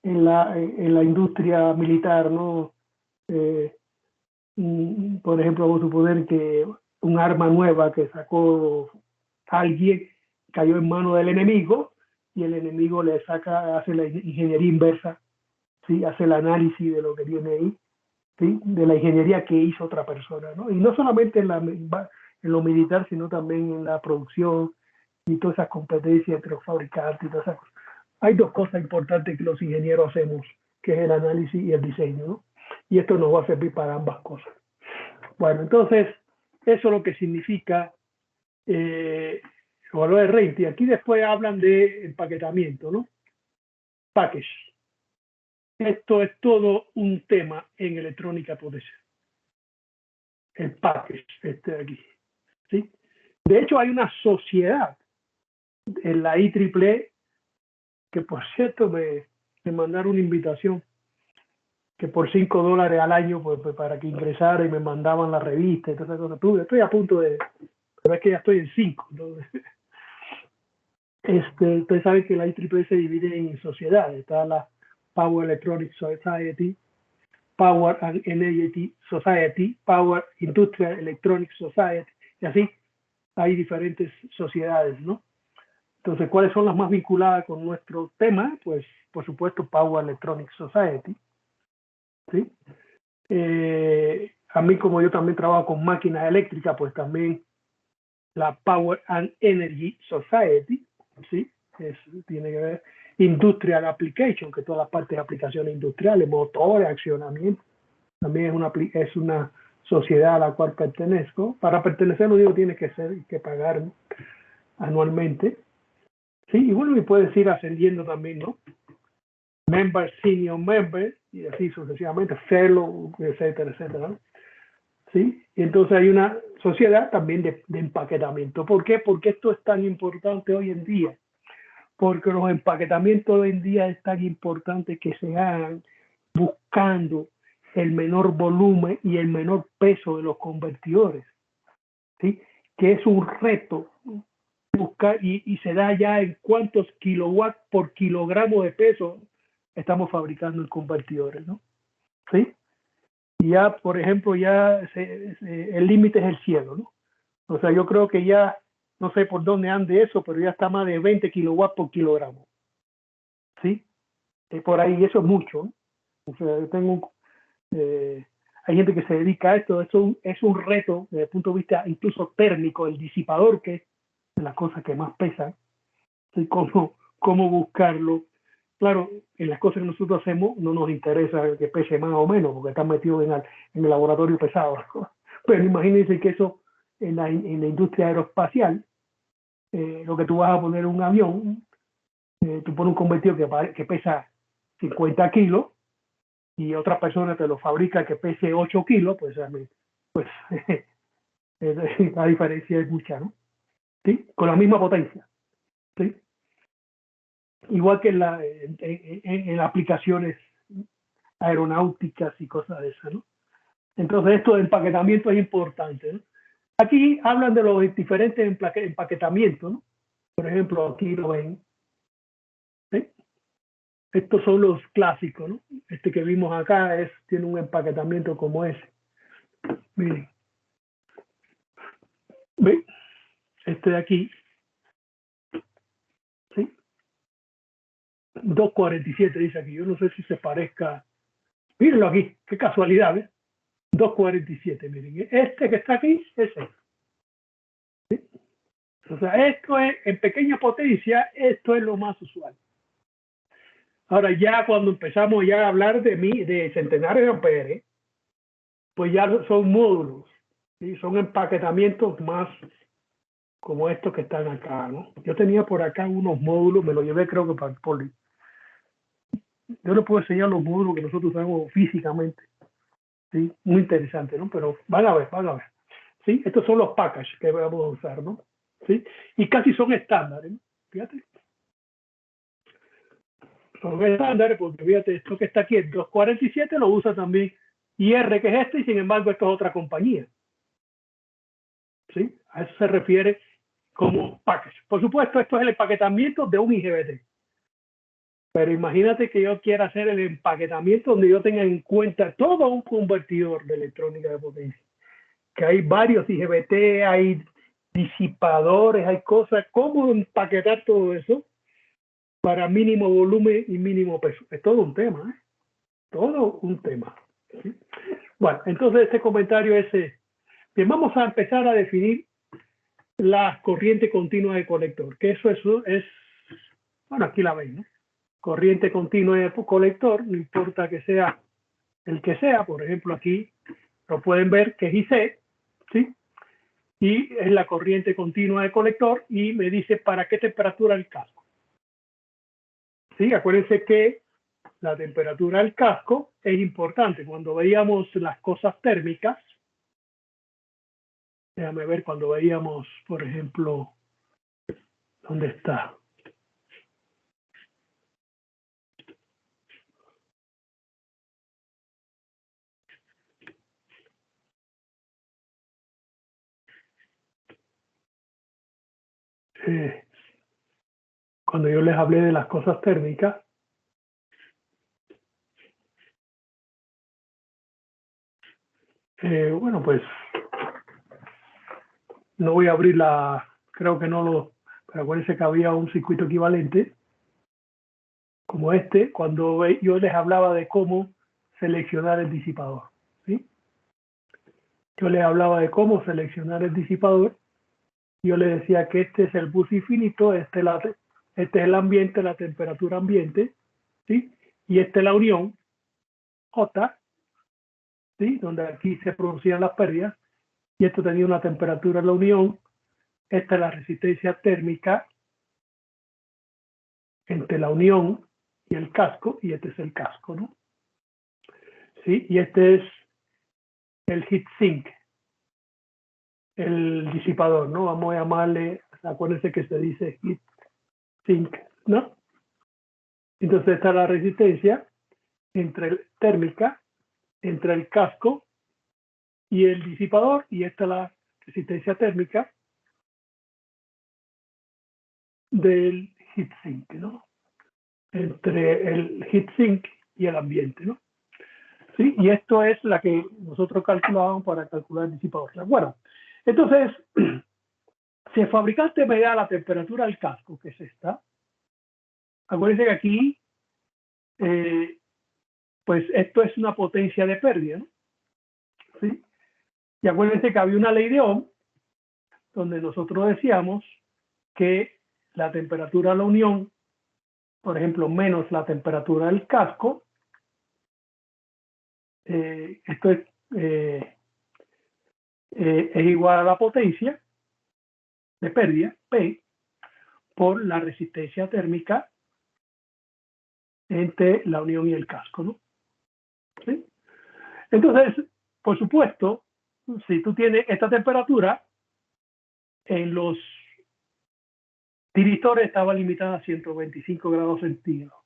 en la industria militar, ¿no? Por ejemplo, vamos a suponer que un arma nueva que sacó alguien cayó en manos del enemigo y el enemigo hace la ingeniería inversa, ¿sí? Hace el análisis de lo que viene ahí, ¿sí? De la ingeniería que hizo otra persona, ¿no? Y no solamente en lo militar, sino también en la producción y todas esas competencias entre los fabricantes y todas esas cosas. Hay 2 cosas importantes que los ingenieros hacemos, que es el análisis y el diseño, ¿no? Y esto nos va a servir para ambas cosas. Bueno, entonces, eso es lo que significa el valor de rating. Aquí después hablan de empaquetamiento, ¿no? Package. Esto es todo un tema en electrónica potencia. El package, este de aquí, ¿sí? De hecho, hay una sociedad en la IEEE que, por cierto, me mandaron una invitación que por $5 al año pues, para que ingresara y me mandaban la revista y todas esas cosas. Estoy a punto de, pero es que ya estoy en 5. Entonces, ustedes saben que la IEEE se divide en sociedades. Está la Power Electronic Society, Power and Energy Society, Power Industrial Electronic Society, y así. hay diferentes sociedades, ¿no? Entonces, ¿cuáles son las más vinculadas con nuestro tema? Pues, por supuesto, Power Electronics Society, ¿sí? A mí, como yo también trabajo con máquinas eléctricas, pues también la Power and Energy Society, ¿sí? Tiene que ver Industrial Application, que todas las partes de aplicaciones industriales, motores, accionamiento, también es una sociedad a la cual pertenezco. Para pertenecer, no digo tiene que pagar anualmente, ¿sí? Y bueno, y puedes ir ascendiendo también, ¿no? Member, senior member, y así sucesivamente, fellow, etcétera, etcétera, ¿no? ¿Sí? Y entonces hay una sociedad también de empaquetamiento. ¿Por qué? Porque esto es tan importante hoy en día. Porque los empaquetamientos hoy en día es tan importante que se hagan buscando el menor volumen y el menor peso de los convertidores, ¿sí? Que es un reto buscar y se da ya en cuántos kilowatts por kilogramo de peso estamos fabricando en convertidores, ¿no? ¿Sí? Y ya, por ejemplo, ya el límite es el cielo, ¿no? O sea, yo creo que ya, no sé por dónde ande eso, pero ya está más de 20 kilowatts por kilogramo, ¿sí? Por ahí, eso es mucho, ¿no? O sea, yo tengo hay gente que se dedica a esto, es un reto desde el punto de vista incluso térmico, el disipador, que es de las cosas que más pesan, ¿sí? Cómo buscarlo. Claro, en las cosas que nosotros hacemos no nos interesa que pese más o menos, porque están metidos en el laboratorio pesado. Pero imagínense que eso en la industria aeroespacial, lo que tú vas a poner en un avión, tú pones un convertidor que pesa 50 kilos y otra persona te lo fabrica que pese 8 kilos, pues la diferencia es mucha, ¿no? ¿Sí? Con la misma potencia, ¿sí? Igual que en aplicaciones aeronáuticas y cosas de esas, ¿no? Entonces esto de empaquetamiento es importante, ¿no? Aquí hablan de los diferentes empaquetamientos, ¿no? Por ejemplo, aquí lo ven, ¿sí? Estos son los clásicos, ¿no? Este que vimos acá tiene un empaquetamiento como ese. Miren, ¿ven? Este de aquí, ¿sí? 247 dice aquí. Yo no sé si se parezca. Mírenlo aquí, qué casualidad, ¿ves? 247, miren. Este que está aquí es ese. ¿Sí? O sea, esto es, en pequeña potencia, esto es lo más usual. Ahora ya cuando empezamos ya a hablar de centenares de amperes, pues ya son módulos, ¿sí? Son empaquetamientos más como estos que están acá, ¿no? Yo tenía por acá unos módulos, me los llevé creo que para el poli. Yo les puedo enseñar los módulos que nosotros usamos físicamente, ¿sí? Muy interesante, ¿no? Pero van a ver, ¿sí? Estos son los packages que vamos a usar, ¿no? ¿Sí? Y casi son estándares, ¿no? Fíjate. Son estándares porque fíjate, esto que está aquí, el 247 lo usa también IR, que es este, y sin embargo esto es otra compañía, ¿sí? A eso se refiere como package. Por supuesto, esto es el empaquetamiento de un IGBT. Pero imagínate que yo quiera hacer el empaquetamiento donde yo tenga en cuenta todo un convertidor de electrónica de potencia. Que hay varios IGBT, hay disipadores, hay cosas. ¿Cómo empaquetar todo eso para mínimo volumen y mínimo peso? Es todo un tema, ¿eh? Todo un tema. ¿Sí? Bueno, entonces este comentario es, bien, vamos a empezar a definir la corriente continua de colector, que eso es, bueno, aquí la veis, ¿no? Corriente continua de colector, no importa que sea el que sea, por ejemplo aquí lo pueden ver que es IC, ¿sí? Y es la corriente continua de colector y me dice para qué temperatura el casco. ¿Sí? Acuérdense que la temperatura del casco es importante. Cuando veíamos las cosas térmicas, déjame ver cuando veíamos, por ejemplo, ¿dónde está? Cuando yo les hablé de las cosas térmicas, bueno, pues no voy a abrir creo que no lo, pero acuérdense que había un circuito equivalente como este, cuando yo les hablaba de cómo seleccionar el disipador, ¿sí? Yo les hablaba de cómo seleccionar el disipador. Yo les decía que este es el bus infinito, este es el ambiente, la temperatura ambiente, ¿sí? Y esta es la unión, J, ¿sí? Donde aquí se producían las pérdidas, y esto tenía una temperatura en la unión. Esta es la resistencia térmica entre la unión y el casco, y este es el casco, ¿no? ¿Sí? Y este es el heat sink, el disipador, ¿no? Vamos a llamarle, acuérdense que se dice heat sink, ¿no? Entonces está la resistencia térmica entre el casco y el disipador, y esta es la resistencia térmica del heat sink, ¿no? Entre el heat sink y el ambiente, ¿no? ¿Sí? Y esto es la que nosotros calculábamos para calcular el disipador. Bueno, entonces, si el fabricante me da la temperatura del casco, que es esta, acuérdense que aquí, pues esto es una potencia de pérdida, ¿no? ¿Sí? Y acuérdense que había una ley de Ohm, donde nosotros decíamos que la temperatura de la unión, por ejemplo, menos la temperatura del casco, esto es igual a la potencia de pérdida, P, por la resistencia térmica entre la unión y el casco, ¿no? ¿Sí? Entonces, por supuesto, si tú tienes esta temperatura, en los tiristores estaba limitada a 125 grados centígrados.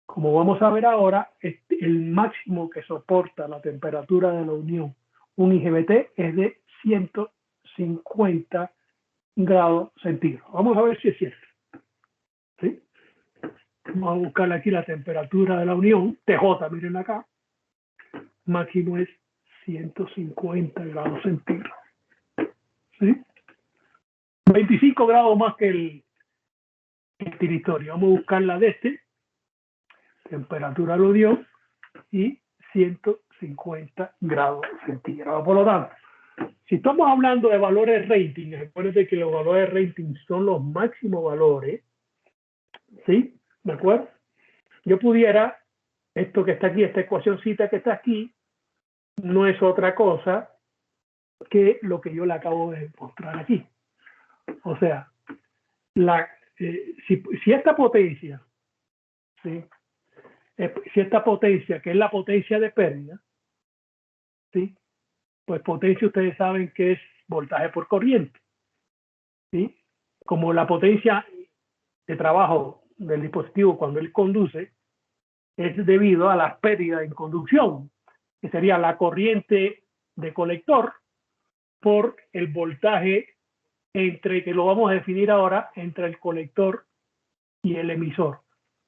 Como vamos a ver ahora, el máximo que soporta la temperatura de la unión, un IGBT, es de 150 grados centígrados. Vamos a ver si es cierto. ¿Sí? Vamos a buscar aquí la temperatura de la unión, TJ, miren acá, máximo es 150 grados centígrados. ¿Sí? 25 grados más que el tiritorio. Vamos a buscar la de este, temperatura de la unión, y 150 grados centígrados. Por lo tanto, si estamos hablando de valores rating, recuerden que los valores rating son los máximos valores, ¿sí? ¿De acuerdo? Yo pudiera, esto que está aquí, esta ecuacióncita que está aquí, no es otra cosa que lo que yo le acabo de mostrar aquí. O sea, si esta potencia, ¿sí? Si esta potencia, que es la potencia de pérdida, ¿sí? Pues potencia ustedes saben que es voltaje por corriente, ¿sí? Como la potencia de trabajo del dispositivo cuando él conduce es debido a las pérdidas en conducción, que sería la corriente de colector por el voltaje que lo vamos a definir ahora, entre el colector y el emisor,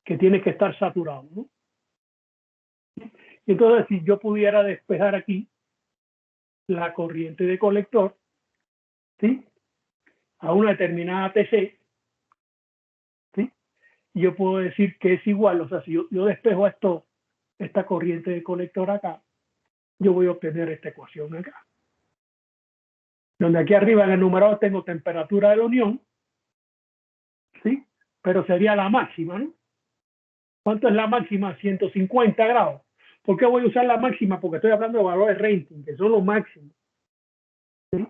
que tiene que estar saturado, ¿no? Entonces, si yo pudiera despejar aquí la corriente de colector, ¿sí? A una determinada TC, ¿sí? Yo puedo decir que es igual, o sea, si yo despejo esta corriente de colector acá, yo voy a obtener esta ecuación acá. Donde aquí arriba en el numerador tengo temperatura de la unión, ¿sí? Pero sería la máxima, ¿no? ¿Cuánto es la máxima? 150 grados. ¿Por qué voy a usar la máxima? Porque estoy hablando de valores rating, que son los máximos, ¿sí?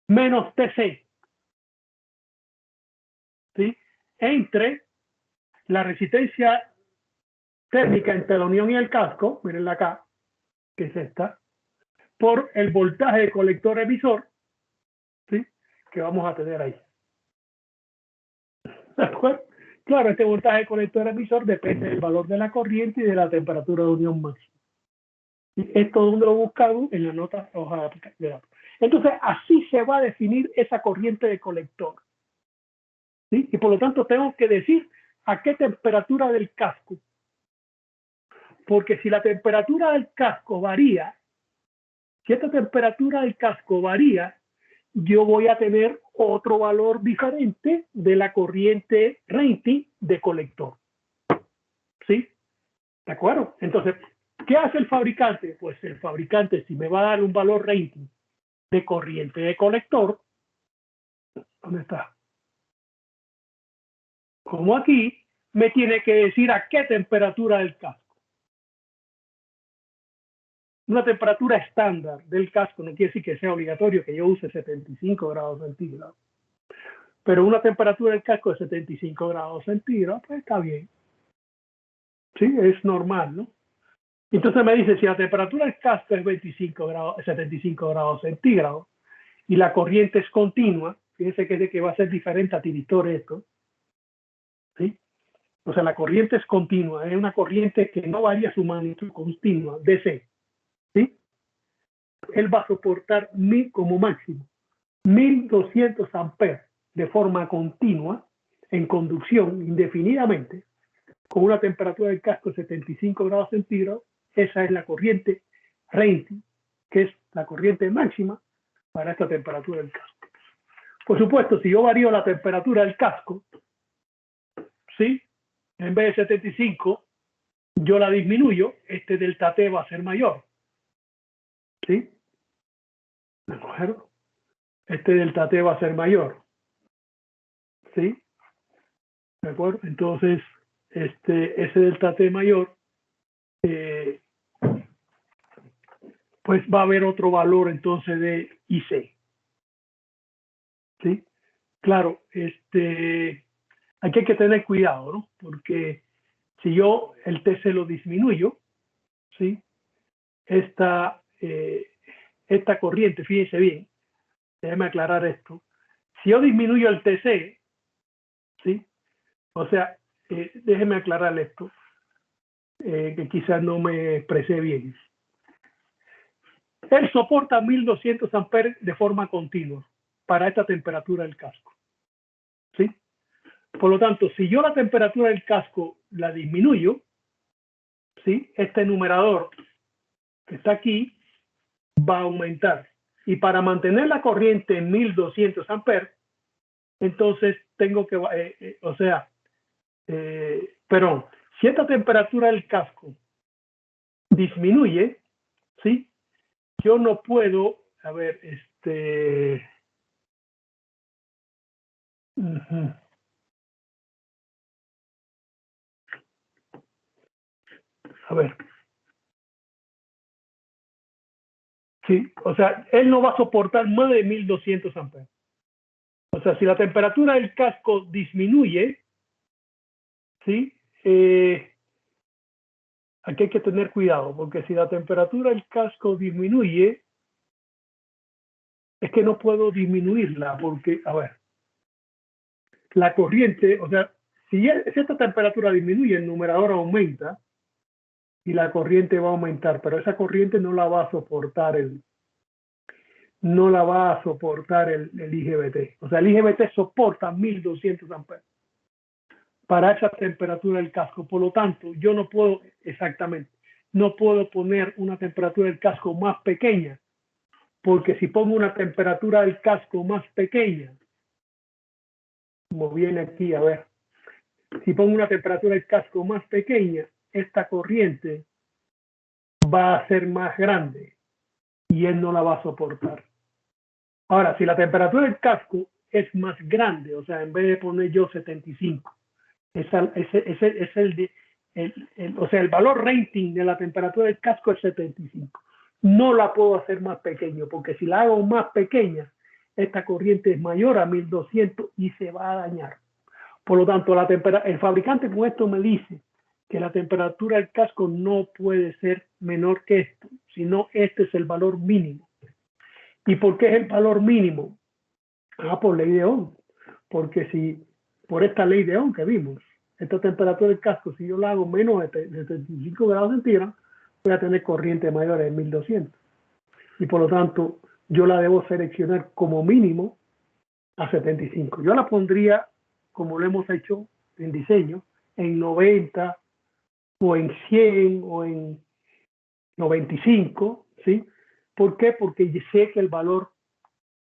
Menos TC, ¿sí? Entre la resistencia térmica entre la unión y el casco, mirenla acá, que es esta, por el voltaje de colector emisor, ¿sí? Que vamos a tener ahí. ¿De acuerdo? Claro, este voltaje de colector emisor depende del valor de la corriente y de la temperatura de unión máxima. Esto donde lo buscamos en la nota hoja de datos. Entonces, así se va a definir esa corriente de colector, ¿sí? Y por lo tanto, tengo que decir a qué temperatura del casco. Porque si la temperatura del casco varía, si esta temperatura del casco varía, yo voy a tener otro valor diferente de la corriente rating de colector. ¿Sí? ¿De acuerdo? Entonces, ¿qué hace el fabricante? Pues el fabricante, si me va a dar un valor rating de corriente de colector, ¿dónde está? Como aquí, me tiene que decir a qué temperatura del casco. Una temperatura estándar del casco no quiere decir que sea obligatorio que yo use 75 grados centígrados. Pero una temperatura del casco de 75 grados centígrados, pues está bien. Sí, es normal, ¿no? Entonces me dice, si la temperatura del casco es 75 grados centígrados y la corriente es continua, fíjense que va a ser diferente a tiritor esto, ¿sí? O sea, la corriente es continua, es una corriente que no varía su magnitud continua, DC, ¿sí? Él va a soportar como máximo 1200 amperes de forma continua en conducción indefinidamente con una temperatura del casco de 75 grados centígrados. Esa es la corriente rating, que es la corriente máxima para esta temperatura del casco. Por supuesto, si yo varío la temperatura del casco, ¿sí? En vez de 75, yo la disminuyo, este delta T va a ser mayor. ¿Sí? ¿De acuerdo? Este delta T va a ser mayor. ¿Sí? ¿De acuerdo? Entonces, ese delta T mayor, pues va a haber otro valor entonces de IC. ¿Sí? Claro, aquí hay que tener cuidado, ¿no? Porque si yo el TC lo disminuyo, ¿sí? Esta corriente, fíjense bien, déjeme aclarar esto. Si yo disminuyo el TC, ¿sí? O sea, déjeme aclarar esto, que quizás no me expresé bien. Él soporta 1200 amperes de forma continua para esta temperatura del casco. ¿Sí? Por lo tanto, si yo la temperatura del casco la disminuyo, ¿sí? Este numerador que está aquí va a aumentar. Y para mantener la corriente en 1200 amperes, entonces tengo que, perdón, si esta temperatura del casco disminuye, ¿sí? Yo no puedo, a ver, a ver, sí, o sea, él no va a soportar más de 1200 amperes. O sea, si la temperatura del casco disminuye, ¿sí? Aquí hay que tener cuidado, porque si la temperatura del casco disminuye, es que no puedo disminuirla, porque, a ver, la corriente, o sea, si esta temperatura disminuye, el numerador aumenta y la corriente va a aumentar, pero esa corriente no la va a soportar el IGBT. O sea, el IGBT soporta 1200 amperes para esa temperatura del casco. Por lo tanto, yo no puedo poner una temperatura del casco más pequeña, porque si pongo una temperatura del casco más pequeña, como viene aquí, a ver, si pongo una temperatura del casco más pequeña, esta corriente va a ser más grande y él no la va a soportar. Ahora, si la temperatura del casco es más grande, o sea, en vez de poner yo 75, el valor rating de la temperatura del casco es 75. No la puedo hacer más pequeño, porque si la hago más pequeña, esta corriente es mayor a 1200 y se va a dañar. Por lo tanto, el fabricante con esto me dice que la temperatura del casco no puede ser menor que esto, sino este es el valor mínimo. ¿Y por qué es el valor mínimo? Por ley de Ohm. Porque si, por esta ley de Ohm que vimos, esta temperatura del casco, si yo la hago menos de 75 grados centígrados, voy a tener corriente mayor de 1200. Y por lo tanto, yo la debo seleccionar como mínimo a 75. Yo la pondría, como lo hemos hecho en diseño, en 90 o en 100 o en 95, ¿sí? ¿Por qué? Porque sé que el valor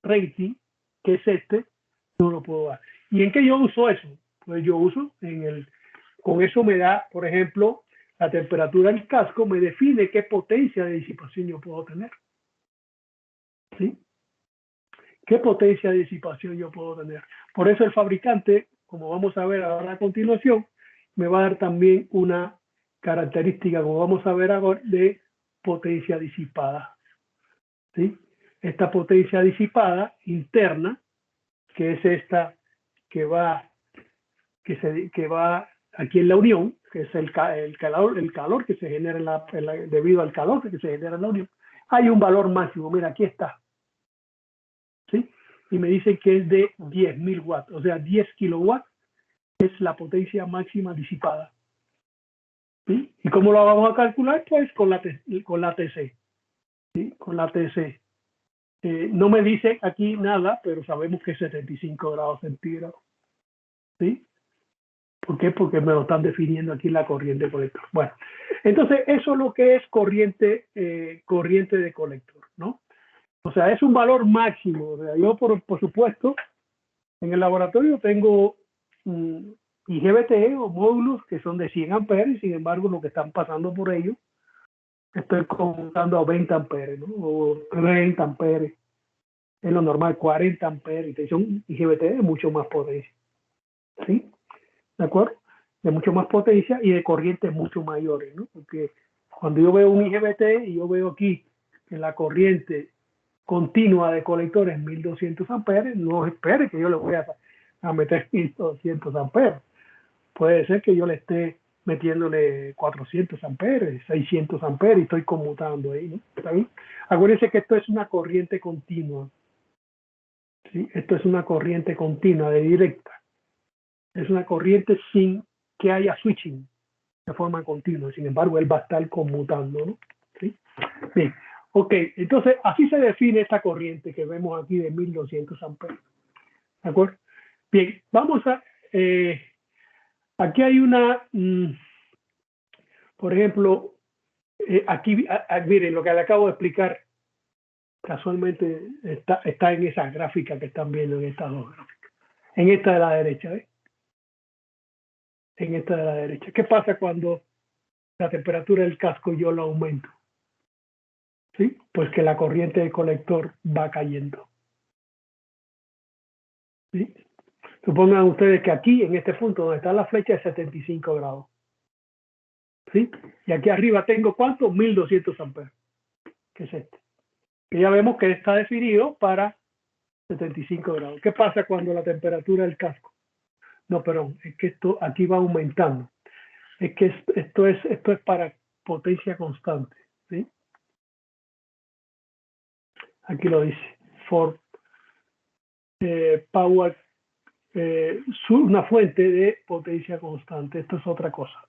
rating, que es este, no lo puedo dar. ¿Y en qué yo uso eso? Pues yo uso con eso me da, por ejemplo, la temperatura del casco me define qué potencia de disipación yo puedo tener. ¿Sí? ¿Qué potencia de disipación yo puedo tener? Por eso el fabricante, como vamos a ver ahora a continuación, me va a dar también una característica, como vamos a ver ahora, de potencia disipada. ¿Sí? Esta potencia disipada interna, que es esta que va aquí en la unión, que es el calor que se genera debido al calor que se genera en la unión, hay un valor máximo. Mira, aquí está. ¿Sí? Y me dicen que es de 10.000 watts, o sea, 10 kilowatts es la potencia máxima disipada. ¿Sí? ¿Y cómo lo vamos a calcular? Pues con la TC. ¿Sí? Con la TC. No me dice aquí nada, pero sabemos que es 75 grados centígrados. ¿Sí? ¿Por qué? Porque me lo están definiendo aquí la corriente colector. Bueno, entonces eso es lo que es corriente de colector, ¿no? O sea, es un valor máximo. O sea, yo, por supuesto, en el laboratorio tengo IGBT o módulos que son de 100 amperes, y sin embargo, lo que están pasando por ellos, estoy contando a 20 amperes, ¿no? O 30 amperes. Es lo normal, 40 amperes. Y son IGBT de mucho más potencia. ¿Sí? ¿De acuerdo? De mucho más potencia y de corrientes mucho mayores, ¿no? Porque cuando yo veo un IGBT y yo veo aquí que la corriente continua de colectores 1200 amperes, no espere que yo le voy a meter 1200 amperes. Puede ser que yo le esté metiéndole 400 amperes, 600 amperes y estoy conmutando ahí, ¿no? ¿Está bien? Acuérdense que esto es una corriente continua. ¿Sí? Esto es una corriente continua de directa. Es una corriente sin que haya switching de forma continua. Sin embargo, él va a estar conmutando, ¿no? ¿Sí? Bien. Ok, entonces así se define esta corriente que vemos aquí de 1200 amperes. ¿De acuerdo? Bien, vamos a... aquí hay una... por ejemplo, aquí, miren, lo que le acabo de explicar casualmente está en esa gráfica que están viendo, en estas dos gráficas. En esta de la derecha, ¿ves? En esta de la derecha. ¿Qué pasa cuando la temperatura del casco yo lo aumento? ¿Sí? Pues que la corriente del colector va cayendo. ¿Sí? Supongan ustedes que aquí, en este punto donde está la flecha, es 75 grados. ¿Sí? Y aquí arriba tengo, ¿cuánto? 1200 amperes, que es este. Que ya vemos que está definido para 75 grados. ¿Qué pasa cuando la temperatura del casco? No, perdón, es que esto aquí va aumentando. Es que esto es para potencia constante. ¿Sí? Aquí lo dice. For power, una fuente de potencia constante. Esto es otra cosa.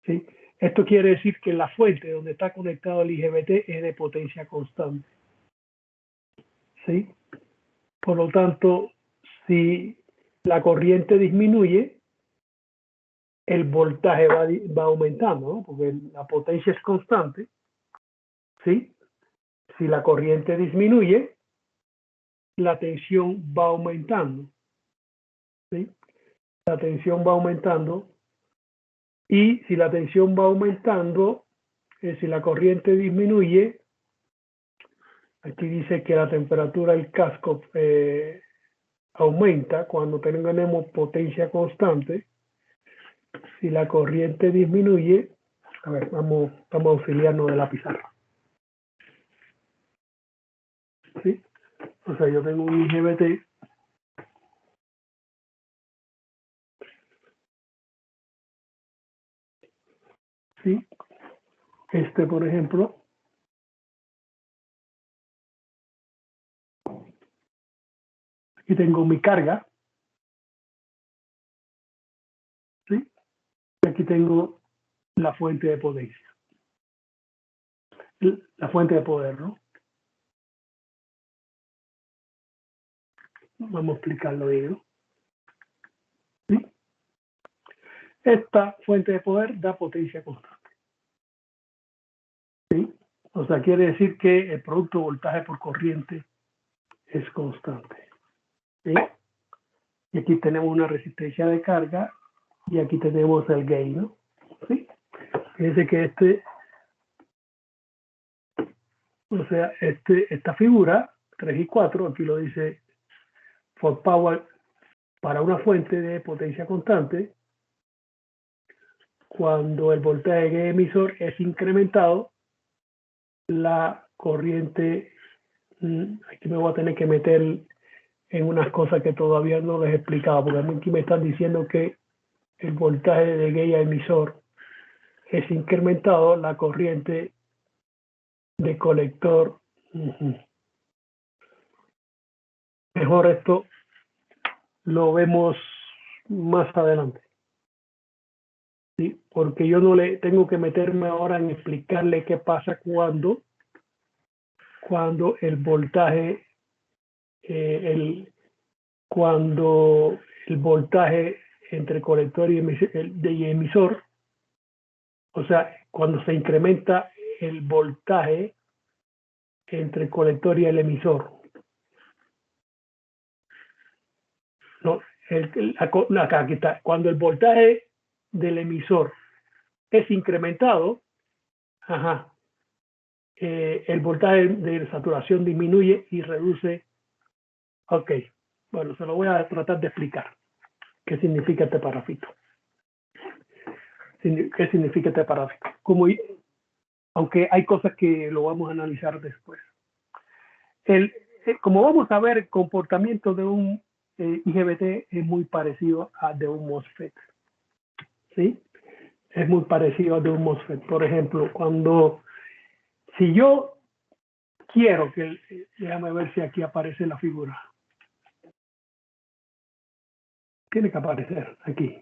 ¿Sí? Esto quiere decir que la fuente donde está conectado el IGBT es de potencia constante. ¿Sí? Por lo tanto, si la corriente disminuye, el voltaje va aumentando, ¿no? Porque la potencia es constante. ¿Sí? Si la corriente disminuye, la tensión va aumentando. ¿Sí? La tensión va aumentando. Y si la tensión va aumentando, si la corriente disminuye, aquí dice que la temperatura del casco aumenta cuando tenemos potencia constante. Si la corriente disminuye, a ver, vamos a auxiliarnos de la pizarra. ¿Sí? O sea, yo tengo un IGBT. ¿Sí? Este, por ejemplo, aquí tengo mi carga. ¿Sí? Y aquí tengo la fuente de potencia. La fuente de poder, ¿no? Vamos a explicarlo bien, ¿no? ¿Sí? Esta fuente de poder da potencia constante. ¿Sí? O sea, quiere decir que el producto voltaje por corriente es constante. ¿Sí? Y aquí tenemos una resistencia de carga y aquí tenemos el gain, ¿no? ¿Sí? Fíjense que esta figura 3 y 4, aquí lo dice for power para una fuente de potencia constante, cuando el voltaje emisor es incrementado, la corriente, aquí me voy a tener que meter en unas cosas que todavía no les he explicado, porque aquí me están diciendo que el voltaje de gate emisor es incrementado, la corriente de colector. Mejor esto lo vemos más adelante. ¿Sí? Porque yo no le tengo que meterme ahora en explicarle qué pasa cuando el voltaje, cuando el voltaje entre colector y emisor, o sea, cuando se incrementa el voltaje entre el colector y el emisor. No, acá, aquí está. Cuando el voltaje del emisor es incrementado, el voltaje de saturación disminuye y reduce. Ok, bueno, se lo voy a tratar de explicar. ¿Qué significa este parrafito? ¿Qué significa este parrafito? Aunque hay cosas que lo vamos a analizar después. Como vamos a ver, el comportamiento de un IGBT es muy parecido al de un MOSFET. ¿Sí? Es muy parecido al de un MOSFET. Por ejemplo, si yo quiero déjame ver si aquí aparece la figura. Tiene que aparecer aquí.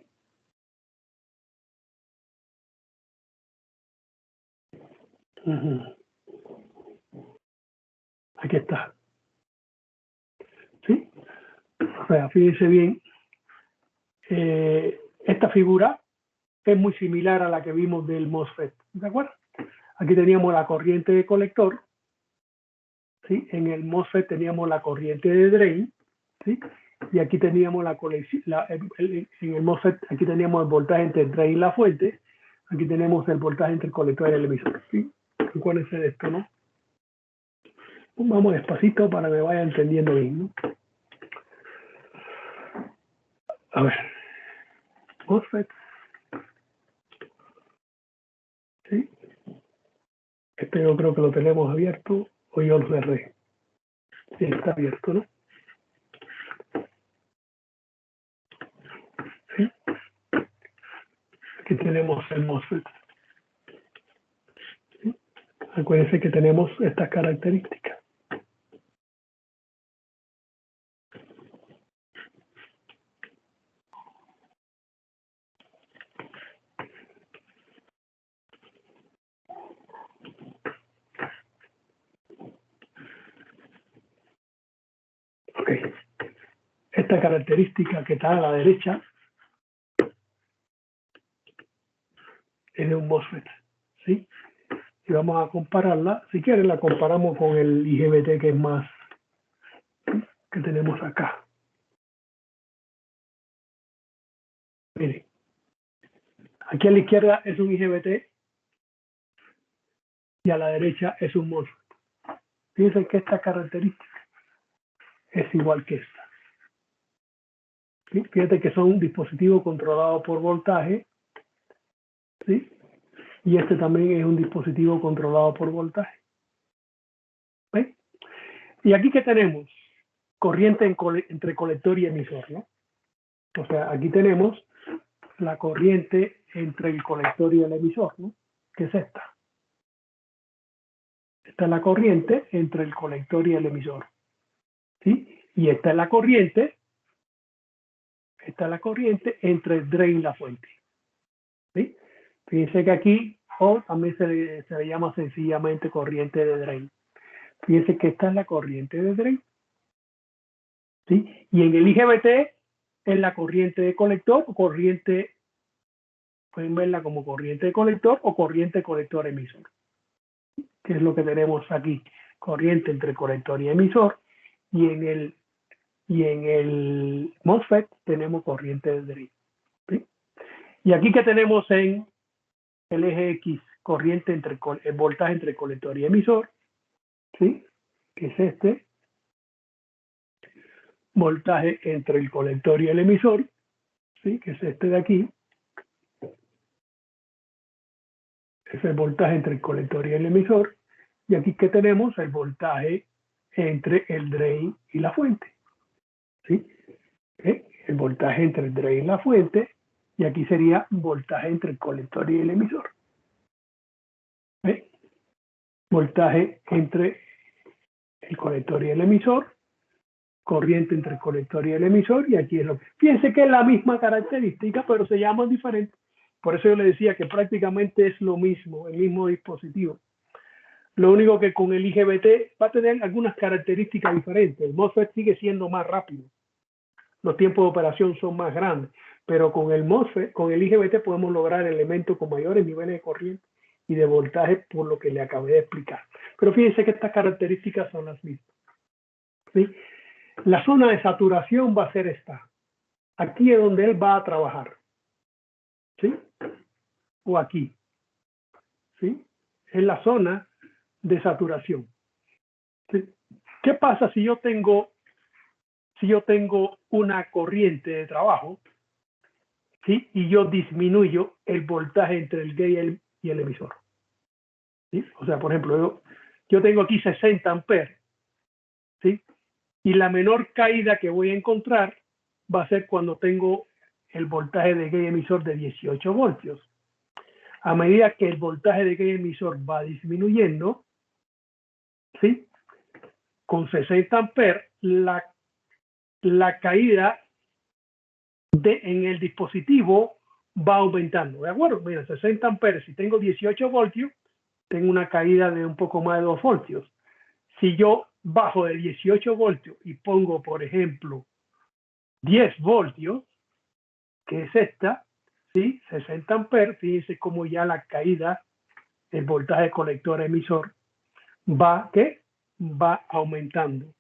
Aquí está. ¿Sí? O sea, fíjense bien. Esta figura es muy similar a la que vimos del MOSFET. ¿De acuerdo? Aquí teníamos la corriente de colector. ¿Sí? En el MOSFET teníamos la corriente de drain. ¿Sí? Y aquí teníamos en el MOSFET, aquí teníamos el voltaje entre el drain y la fuente. Aquí tenemos el voltaje entre el colector y el emisor. ¿Sí? Acuérdense de esto, ¿no? Vamos despacito para que me vaya entendiendo bien, ¿no? A ver. MOSFET. ¿Sí? Este yo creo que lo tenemos abierto o yo lo cerré. Sí, está abierto, ¿no? ¿Sí? Aquí tenemos el MOSFET. ¿Sí? Acuérdense que tenemos estas características. Ok. Esta característica que está a la derecha es de un MOSFET. ¿Sí? Y vamos a compararla. Si quieren, la comparamos con el IGBT que es más que tenemos acá. Miren. Aquí a la izquierda es un IGBT y a la derecha es un MOSFET. Fíjense que esta característica es igual que esta. ¿Sí? Fíjate que son un dispositivo controlado por voltaje. ¿Sí? Y este también es un dispositivo controlado por voltaje. ¿Ven? Y aquí, ¿qué tenemos? Corriente entre colector y emisor, ¿no? O sea, aquí tenemos la corriente entre el colector y el emisor, ¿no? ¿Qué es esta? Esta es la corriente entre el colector y el emisor. ¿Sí? Y esta es la corriente entre el drain y la fuente. ¿Sí? Fíjense que aquí también se le llama sencillamente corriente de drain. Fíjense que esta es la corriente de drain. ¿Sí? Y en el IGBT es la corriente de colector o corriente, pueden verla como corriente de colector o corriente colector emisor. Que es lo que tenemos aquí, corriente entre colector y emisor. y en el MOSFET tenemos corriente de drain. ¿Sí? Y aquí que tenemos en el eje X, corriente entre el voltaje entre colector y emisor, ¿sí? Que es este, voltaje entre el colector y el emisor, ¿sí? Que es este de aquí, es el voltaje entre el colector y el emisor, y aquí que tenemos el voltaje entre el drain y la fuente, ¿sí? El voltaje entre el drain y la fuente, y aquí sería voltaje entre el colector y el emisor. ¿Sí? Voltaje entre el colector y el emisor, corriente entre el colector y el emisor, y aquí es lo que... Fíjense que es la misma característica, pero se llaman diferentes. Por eso yo le decía que prácticamente es lo mismo, el mismo dispositivo. Lo único que con el IGBT va a tener algunas características diferentes. El MOSFET sigue siendo más rápido. Los tiempos de operación son más grandes. Pero con el MOSFET, con el IGBT podemos lograr elementos con mayores niveles de corriente y de voltaje, por lo que le acabé de explicar. Pero fíjense que estas características son las mismas. ¿Sí? La zona de saturación va a ser esta. Aquí es donde él va a trabajar. ¿Sí? O aquí. ¿Sí? Es la zona de saturación. ¿Sí? ¿Qué pasa si yo tengo una corriente de trabajo, ¿sí? Y yo disminuyo el voltaje entre el gate y el emisor? ¿Sí? O sea, por ejemplo, yo tengo aquí 60 amperes, ¿sí? Y la menor caída que voy a encontrar va a ser cuando tengo el voltaje de gate emisor de 18 voltios. A medida que el voltaje de gate emisor va disminuyendo, ¿sí? Con 60 amperes, la caída en el dispositivo va aumentando, ¿de acuerdo? Mira, 60 amperes, si tengo 18 voltios, tengo una caída de un poco más de 2 voltios. Si yo bajo de 18 voltios y pongo, por ejemplo, 10 voltios, que es esta, ¿sí? 60 amperes, fíjense cómo ya la caída del voltaje colector emisor va aumentando.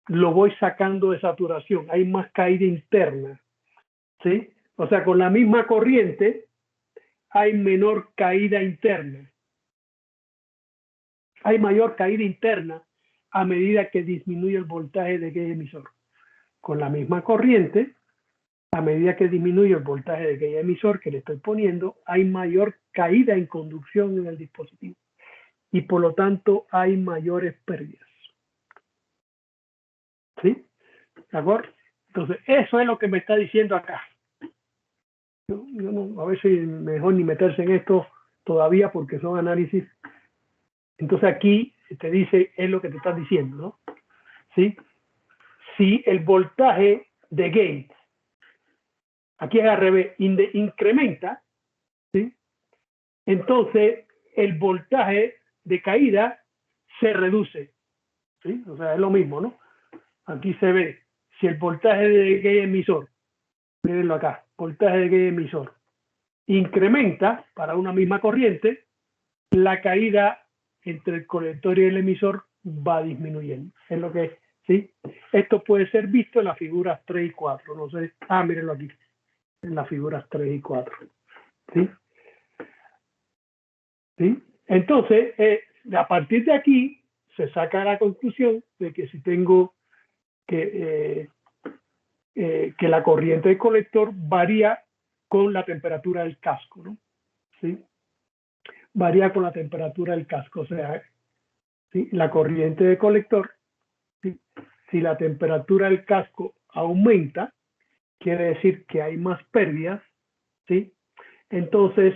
Lo voy sacando de saturación, hay más caída interna, ¿sí? O sea, con la misma corriente hay menor caída interna. Hay mayor caída interna a medida que disminuye el voltaje de gate emisor. Con la misma corriente, a medida que disminuye el voltaje de gate emisor que le estoy poniendo, hay mayor caída en conducción en el dispositivo. Y por lo tanto hay mayores pérdidas. ¿Sí? ¿De acuerdo? Entonces, eso es lo que me está diciendo acá. Yo no, a veces mejor ni meterse en esto todavía porque son análisis. Entonces aquí te dice, es lo que te estás diciendo, ¿no? ¿Sí? Si el voltaje de gate, aquí es al revés, incrementa, ¿sí? Entonces el voltaje de caída se reduce, ¿sí? O sea, es lo mismo, ¿no? Aquí se ve, si el voltaje de gate emisor, mírenlo acá, voltaje de gate emisor, incrementa para una misma corriente, la caída entre el colector y el emisor va disminuyendo. Es lo que es, ¿sí? Esto puede ser visto en las figuras 3 y 4. No sé. Mírenlo aquí, en las figuras 3 y 4. ¿Sí? ¿Sí? Entonces, a partir de aquí, se saca la conclusión de que si tengo que la corriente del colector varía con la temperatura del casco, ¿no? ¿Sí? Varía con la temperatura del casco, o sea, ¿sí? La corriente de colector, ¿sí? Si la temperatura del casco aumenta, quiere decir que hay más pérdidas, ¿sí? Entonces,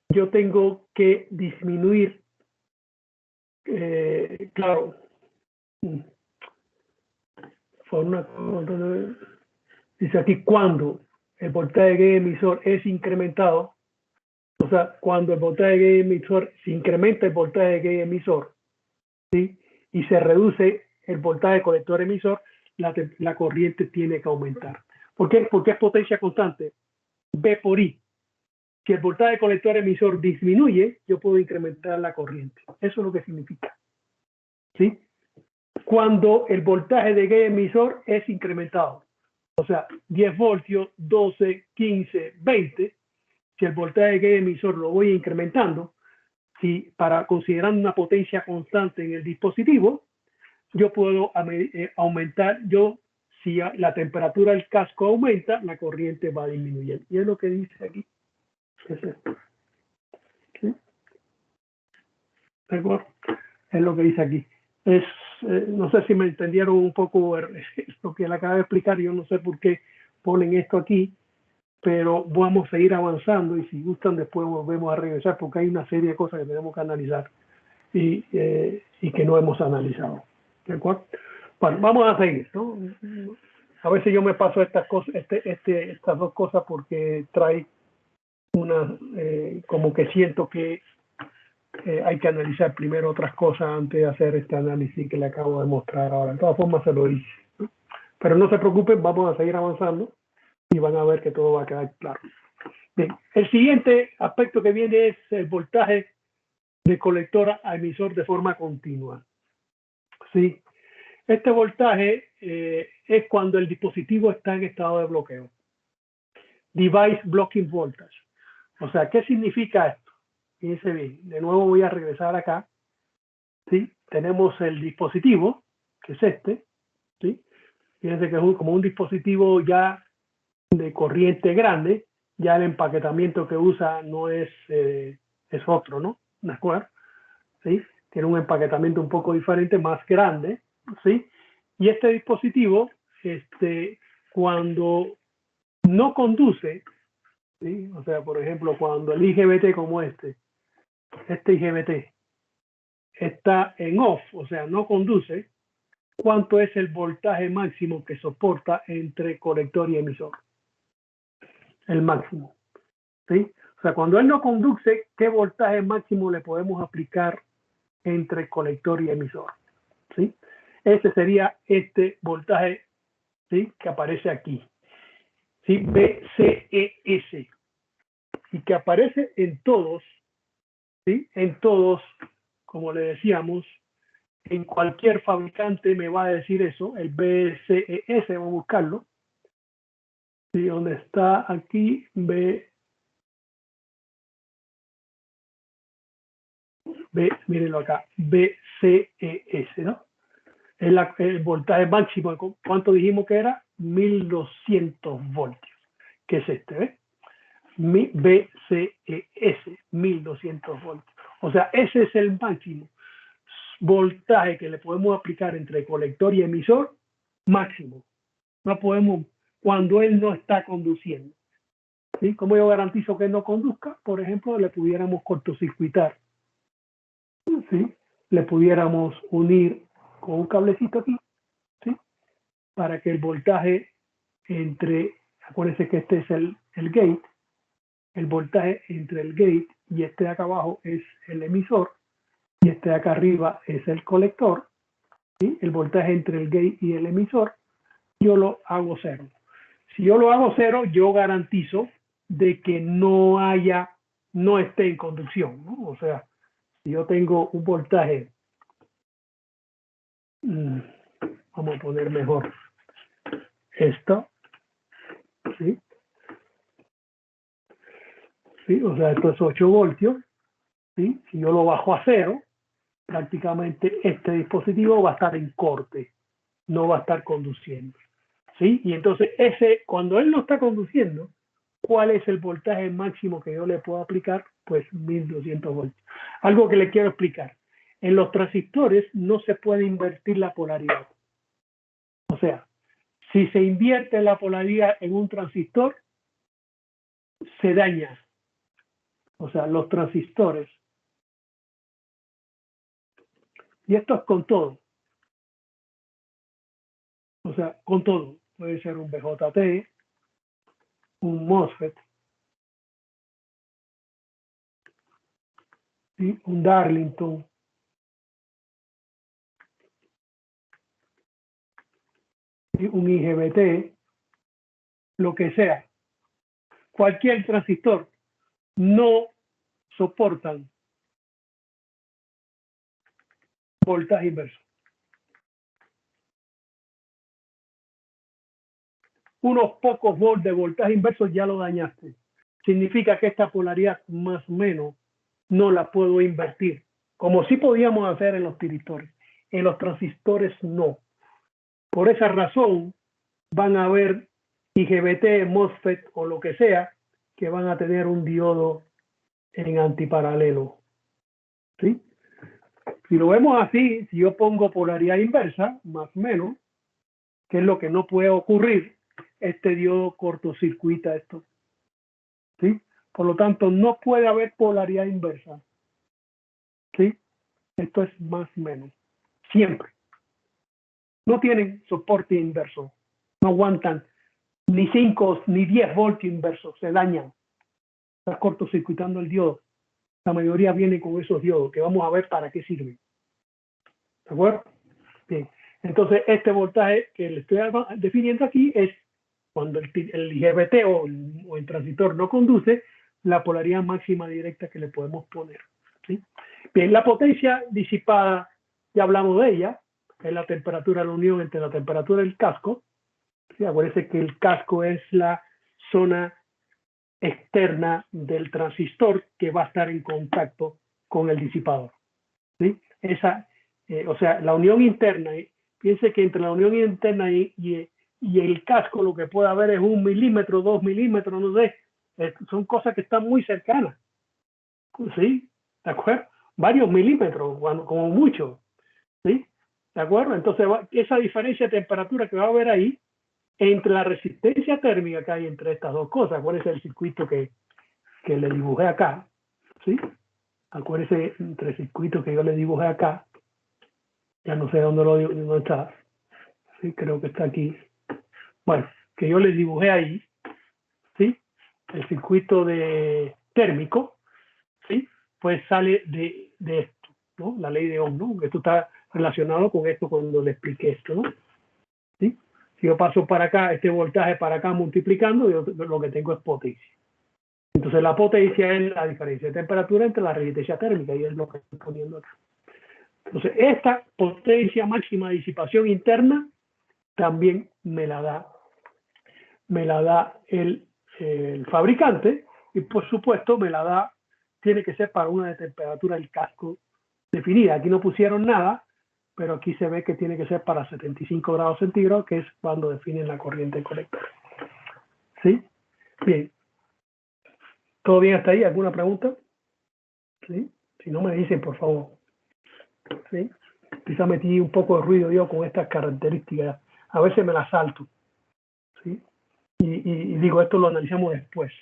yo tengo que disminuir, claro, dice aquí cuando el voltaje de emisor es incrementado, o sea, cuando el voltaje de emisor, se incrementa el voltaje de emisor, ¿sí? Y se reduce el voltaje colector emisor, la corriente tiene que aumentar. ¿Por qué? Porque es potencia constante, B por I. Si el voltaje colector emisor disminuye, yo puedo incrementar la corriente. Eso es lo que significa, ¿sí? cuando el voltaje de gate emisor es incrementado. O sea, 10 voltios, 12, 15, 20. Si el voltaje de gate emisor lo voy incrementando, si para considerando una potencia constante en el dispositivo, yo puedo aumentar, si la temperatura del casco aumenta, la corriente va disminuyendo. Y es lo que dice aquí. Es esto. ¿Sí? ¿De acuerdo? Es lo que dice aquí. No sé si me entendieron un poco lo que le acabo de explicar. Yo no sé por qué ponen esto aquí, pero vamos a seguir avanzando y si gustan después volvemos a regresar porque hay una serie de cosas que tenemos que analizar y que no hemos analizado. ¿De acuerdo? Bueno, vamos a seguir, ¿no? A veces yo me paso estas cosas, estas dos cosas porque trae como que siento que hay que analizar primero otras cosas antes de hacer este análisis que le acabo de mostrar ahora. De todas formas se lo hice, ¿no? Pero no se preocupen, vamos a seguir avanzando y van a ver que todo va a quedar claro. Bien, el siguiente aspecto que viene es el voltaje de colector a emisor de forma continua. ¿Sí? Este voltaje es cuando el dispositivo está en estado de bloqueo. Device Blocking Voltage. O sea, ¿qué significa esto? Fíjense bien, de nuevo voy a regresar acá. ¿Sí? Tenemos el dispositivo, que es este. ¿Sí? Fíjense que es como un dispositivo ya de corriente grande. Ya el empaquetamiento que usa no es otro, ¿no? ¿De acuerdo? ¿Sí? Tiene un empaquetamiento un poco diferente, más grande, ¿sí? Y este dispositivo, cuando no conduce, ¿sí? O sea, por ejemplo, cuando el IGBT como este IGBT está en off, o sea, no conduce, ¿cuánto es el voltaje máximo que soporta entre colector y emisor? El máximo, ¿sí? O sea, cuando él no conduce, ¿qué voltaje máximo le podemos aplicar entre colector y emisor? ¿Sí? Ese sería este voltaje, ¿sí? Que aparece aquí, ¿sí? VCES, y que aparece en todos, ¿sí? En todos, como le decíamos, en cualquier fabricante me va a decir eso, el VCES, vamos a buscarlo, ¿sí? Donde está aquí, mírenlo acá, VCES, ¿no? El voltaje máximo, ¿cuánto dijimos que era? 1200 voltios, que es este, ¿ves? VCES, 1200 voltios. O sea, ese es el máximo voltaje que le podemos aplicar entre colector y emisor, máximo. No podemos, cuando él no está conduciendo. ¿Sí? ¿Cómo yo garantizo que él no conduzca? Por ejemplo, le pudiéramos cortocircuitar, ¿sí? Le pudiéramos unir con un cablecito aquí, ¿sí? Para que el voltaje acuérdense que este es el gate, el voltaje entre el gate y este de acá abajo es el emisor y este de acá arriba es el colector, ¿sí? El voltaje entre el gate y el emisor, yo lo hago cero. Si yo lo hago cero, yo garantizo de que no esté en conducción, ¿no? O sea, si yo tengo un voltaje, vamos a poner mejor esto, ¿sí? ¿Sí? O sea, esto es 8 voltios, ¿sí? Si yo lo bajo a cero, prácticamente este dispositivo va a estar en corte, no va a estar conduciendo, ¿sí? Y entonces cuando él no está conduciendo, ¿cuál es el voltaje máximo que yo le puedo aplicar? Pues 1200 voltios. Algo que le quiero explicar. En los transistores no se puede invertir la polaridad. O sea, si se invierte la polaridad en un transistor, se daña. O sea, los transistores. Y esto es con todo. O sea, con todo. Puede ser un BJT, un MOSFET, ¿sí? Un Darlington, ¿sí? Un IGBT, lo que sea. Cualquier transistor no soportan voltaje inverso. unos pocos volts de voltaje inverso, ya lo dañaste. Significa que esta polaridad más o menos no la puedo invertir, como sí podíamos hacer en los tiristores. En los transistores no. Por esa razón van a haber IGBT, MOSFET o lo que sea que van a tener un diodo en antiparalelo. ¿Sí? Si lo vemos así, si yo pongo polaridad inversa, más o menos, que es lo que no puede ocurrir, este diodo cortocircuita esto. ¿Sí? Por lo tanto, no puede haber polaridad inversa. ¿Sí? Esto es más o menos. Siempre. No tienen soporte inverso. No aguantan ni 5 ni 10 voltios inversos. Se dañan. Está cortocircuitando el diodo. La mayoría viene con esos diodos, que vamos a ver para qué sirven. ¿De acuerdo? Bien. Entonces, este voltaje que le estoy definiendo aquí es cuando el IGBT o el transistor no conduce, la polaridad máxima directa que le podemos poner. ¿Sí? Bien, la potencia disipada, ya hablamos de ella, es la temperatura de la unión entre la temperatura del casco. ¿Sí? Acuérdense que el casco es la zona externa del transistor que va a estar en contacto con el disipador. ¿Sí? O sea, la unión interna, piense que entre la unión interna y el casco lo que puede haber es 1 milímetro, 2 milímetros, no sé, son cosas que están muy cercanas, ¿sí? ¿De acuerdo? Varios milímetros, como mucho, ¿sí? ¿De acuerdo? Entonces, esa diferencia de temperatura que va a haber ahí, entre la resistencia térmica que hay entre estas dos cosas, acuérdense el circuito que le dibujé acá, ¿sí? Acuérdense entre el circuito que yo le dibujé acá, ya no sé dónde está, sí, creo que está aquí. Bueno, que yo les dibujé ahí, ¿sí? El circuito térmico, ¿sí? Pues sale de esto, ¿no? La ley de Ohm, ¿no? Esto está relacionado con esto cuando le expliqué esto, ¿no? ¿Sí? Si yo paso para acá, este voltaje para acá multiplicando, yo lo que tengo es potencia. Entonces la potencia es la diferencia de temperatura entre la resistencia térmica y es lo que estoy poniendo acá. Entonces esta potencia máxima de disipación interna también me la da el fabricante y por supuesto tiene que ser para una temperatura del casco definida. Aquí no pusieron nada, pero aquí se ve que tiene que ser para 75 grados centígrados, que es cuando definen la corriente del colector. ¿Sí? Bien. ¿Todo bien hasta ahí? ¿Alguna pregunta? ¿Sí? Si no me dicen, por favor. ¿Sí? Quizá metí un poco de ruido yo con estas características. A veces me las salto. ¿Sí? Y digo, esto lo analizamos después.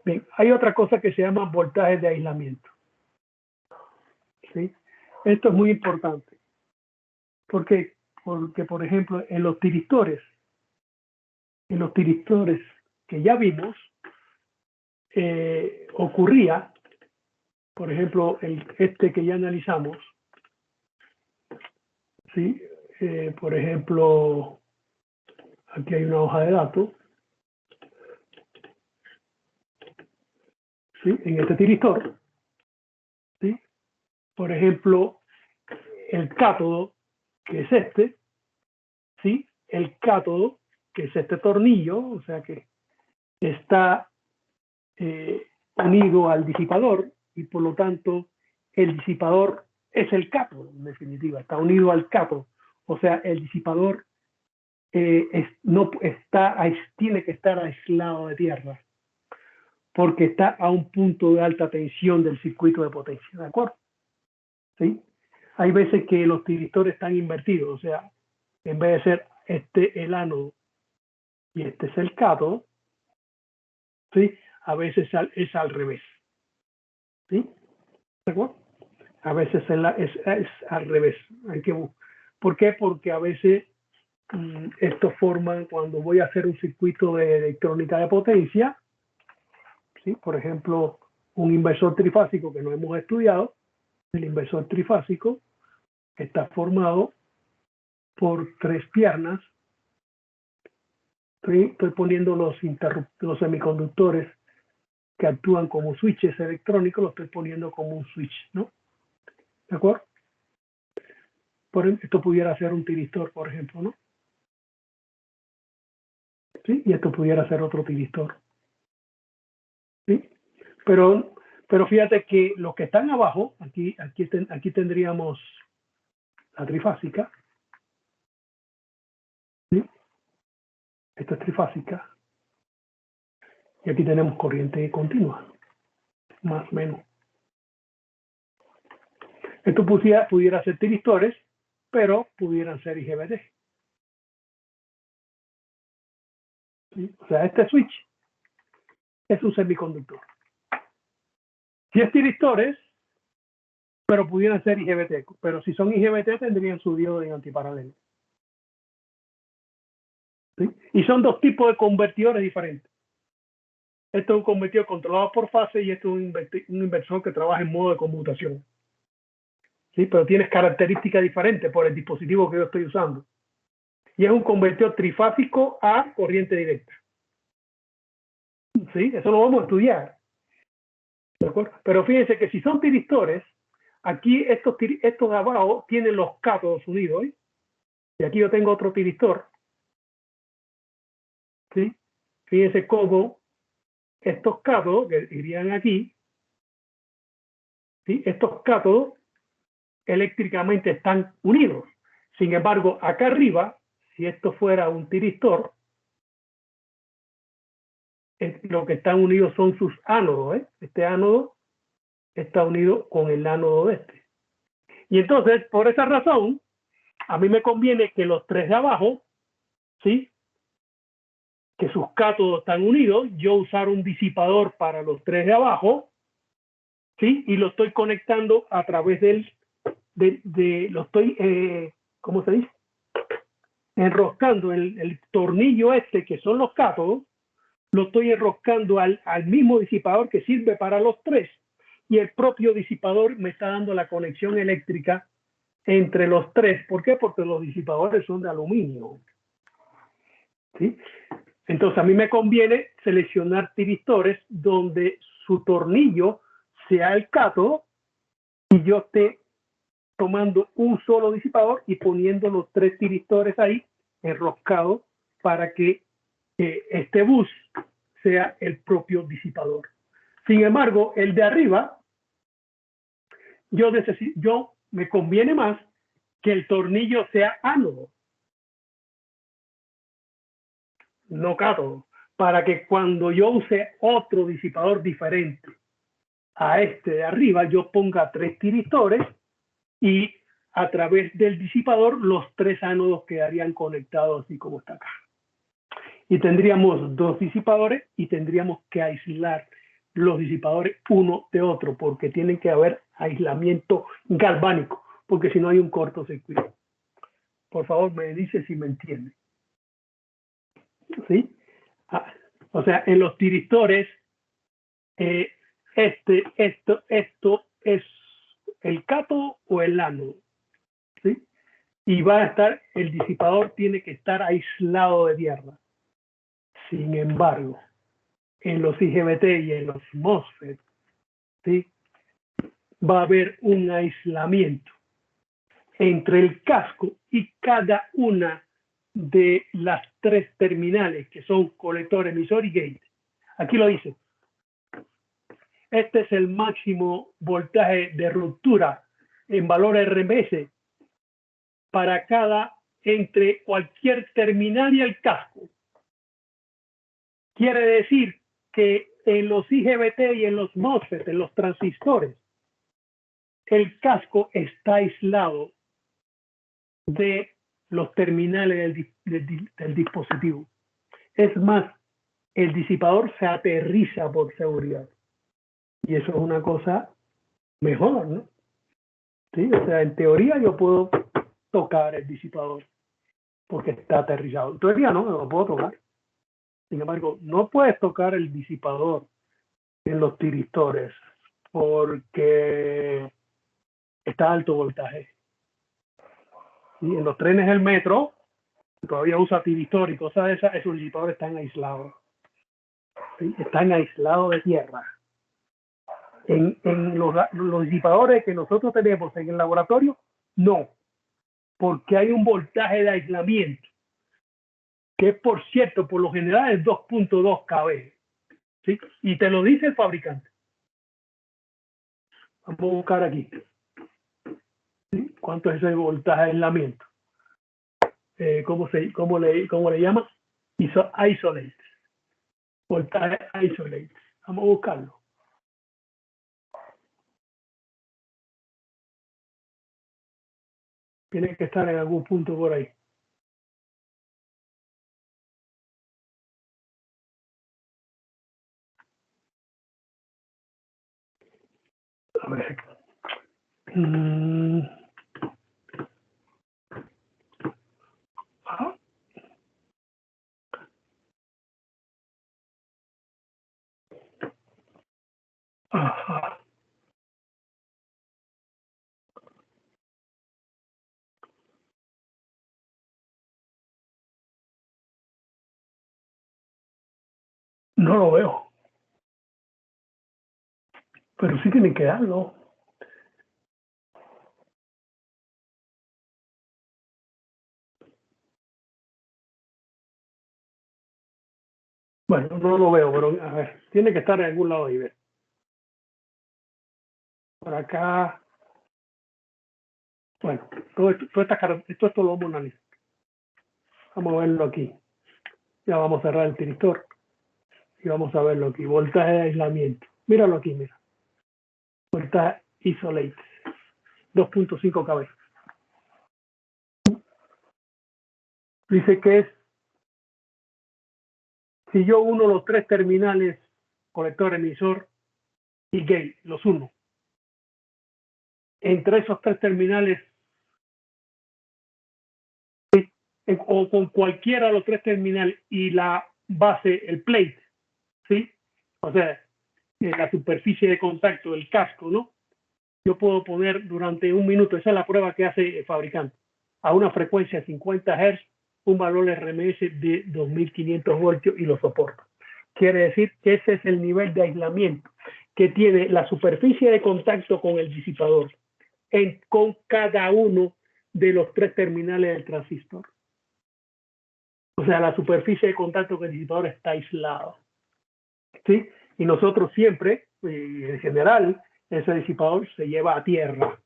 Bien, hay otra cosa que se llama voltaje de aislamiento. ¿Sí? Esto es muy importante. ¿Por qué? Porque, por ejemplo, en los tiristores que ya vimos, ocurría, por ejemplo, este que ya analizamos, ¿sí? Por ejemplo, aquí hay una hoja de datos, ¿sí? En este tiristor, ¿sí? Por ejemplo, el cátodo, que es este, ¿sí? El cátodo, que es este tornillo, o sea que está unido al disipador y por lo tanto el disipador es el cátodo, en definitiva, está unido al cátodo. O sea, el disipador tiene que estar aislado de tierra porque está a un punto de alta tensión del circuito de potencia, ¿de acuerdo? ¿Sí? Hay veces que los tiristores están invertidos, o sea, en vez de ser este el ánodo y este es el cátodo, ¿sí? A veces es al revés, ¿sí? ¿De acuerdo? A veces es al revés. ¿Por qué? Porque a veces esto forma, cuando voy a hacer un circuito de electrónica de potencia, ¿sí? Por ejemplo, un inversor trifásico que no hemos estudiado, el inversor trifásico está formado por 3 piernas. Estoy poniendo los semiconductores que actúan como switches electrónicos, los estoy poniendo como un switch, ¿no? ¿De acuerdo? Esto pudiera ser un tiristor, por ejemplo, ¿no? ¿sí? Y esto pudiera ser otro tiristor, ¿sí? Pero fíjate que los que están abajo, aquí tendríamos la trifásica, ¿sí? Esta es trifásica. Y aquí tenemos corriente continua, más o menos. Esto pudiera ser tiristores, pero pudieran ser IGBT. ¿Sí? O sea, este switch es un semiconductor. Si es tiristores, pero pudieran ser IGBT. Pero si son IGBT, tendrían su diodo en antiparalelo. ¿Sí? Y son dos tipos de convertidores diferentes. Esto es un convertidor controlado por fase y esto es un inversor que trabaja en modo de conmutación. ¿Sí? Pero tienes características diferentes por el dispositivo que yo estoy usando. Y es un convertidor trifásico a corriente directa. ¿Sí? Eso lo vamos a estudiar. ¿De acuerdo? Pero fíjense que si son tiristores, aquí estos de abajo tienen los cátodos unidos. ¿Sí? Y aquí yo tengo otro tiristor. ¿Sí? Fíjense cómo estos cátodos que irían aquí, ¿sí? Estos cátodos eléctricamente están unidos. Sin embargo, acá arriba, si esto fuera un tiristor, lo que están unidos son sus ánodos. ¿Eh? Este ánodo está unido con el ánodo de este. Y entonces, por esa razón, a mí me conviene que los tres de abajo, ¿sí? Que sus cátodos están unidos, yo usar un disipador para los tres de abajo, ¿sí? Y lo estoy conectando a través lo estoy, ¿cómo se dice? Enroscando el tornillo este, que son los cátodos, lo estoy enroscando al mismo disipador que sirve para los tres, y el propio disipador me está dando la conexión eléctrica entre los tres. ¿Por qué? Porque los disipadores son de aluminio. ¿Sí? Entonces a mí me conviene seleccionar tiristores donde su tornillo sea el cátodo y yo esté tomando un solo disipador y poniendo los tres tiristores ahí enroscados para que este bus sea el propio disipador. Sin embargo, el de arriba, yo me conviene más que el tornillo sea ánodo, no cátodo, para que cuando yo use otro disipador diferente a este de arriba, yo ponga tres tiristores y a través del disipador los tres ánodos quedarían conectados así como está acá. Y tendríamos dos disipadores y tendríamos que aislar los disipadores uno de otro porque tienen que haber aislamiento galvánico, porque si no hay un cortocircuito. Por favor, me dice si me entiende. ¿Sí? O sea, en los tiristores, esto es el cátodo o el ánodo. ¿Sí? Y va a estar, el disipador tiene que estar aislado de tierra. Sin embargo, en los IGBT y en los MOSFET, ¿sí? Va a haber un aislamiento entre el casco y cada una de las tres terminales que son colector, emisor y gate. Aquí lo dice. Este es el máximo voltaje de ruptura en valor RMS para entre cualquier terminal y el casco. Quiere decir que en los IGBT y en los MOSFET, en los transistores, el casco está aislado de los terminales del dispositivo. Es más, el disipador se aterriza por seguridad. Y eso es una cosa mejor, ¿no? ¿Sí? O sea, en teoría yo puedo tocar el disipador porque está aterrizado. En teoría no, lo puedo tocar. Sin embargo, no puedes tocar el disipador en los tiristores porque está alto voltaje. ¿Sí? En los trenes del metro todavía usa tiristor y cosas de esas, esos disipadores están aislados. ¿Sí? Están aislados de tierra. En los disipadores que nosotros tenemos en el laboratorio, no, porque hay un voltaje de aislamiento que por cierto, por lo general es 2.2 kV, ¿sí? Y te lo dice el fabricante. Vamos a buscar aquí, ¿sí? ¿Cuánto es ese voltaje de aislamiento? ¿Cómo le llama? Isolate. Voltaje isolate. Vamos a buscarlo. Tiene que estar en algún punto por ahí. A ver. Ajá. Ajá. No lo veo. Pero sí tienen que darlo. Bueno, no lo veo, pero a ver, tiene que estar en algún lado ahí. Ver. Por acá. Bueno, todo esto lo vamos a analizar. Vamos a verlo aquí. Ya vamos a cerrar el tiristor. Y vamos a verlo aquí. Voltaje de aislamiento. Míralo aquí, mira. Voltaje isolate. 2.5 kV. Dice que es, si yo uno los tres terminales, colector, emisor y gate, los uno. Entre esos tres terminales, o con cualquiera de los tres terminales y la base, el plate, ¿sí? O sea, la superficie de contacto, el casco, ¿no? Yo puedo poner durante un minuto, esa es la prueba que hace el fabricante, a una frecuencia de 50 Hz, un valor RMS de 2500 voltios y lo soporta. Quiere decir que ese es el nivel de aislamiento que tiene la superficie de contacto con el disipador con cada uno de los tres terminales del transistor. O sea, la superficie de contacto con el disipador está aislado. ¿Sí? Y nosotros siempre, en general, ese disipador se lleva a tierra,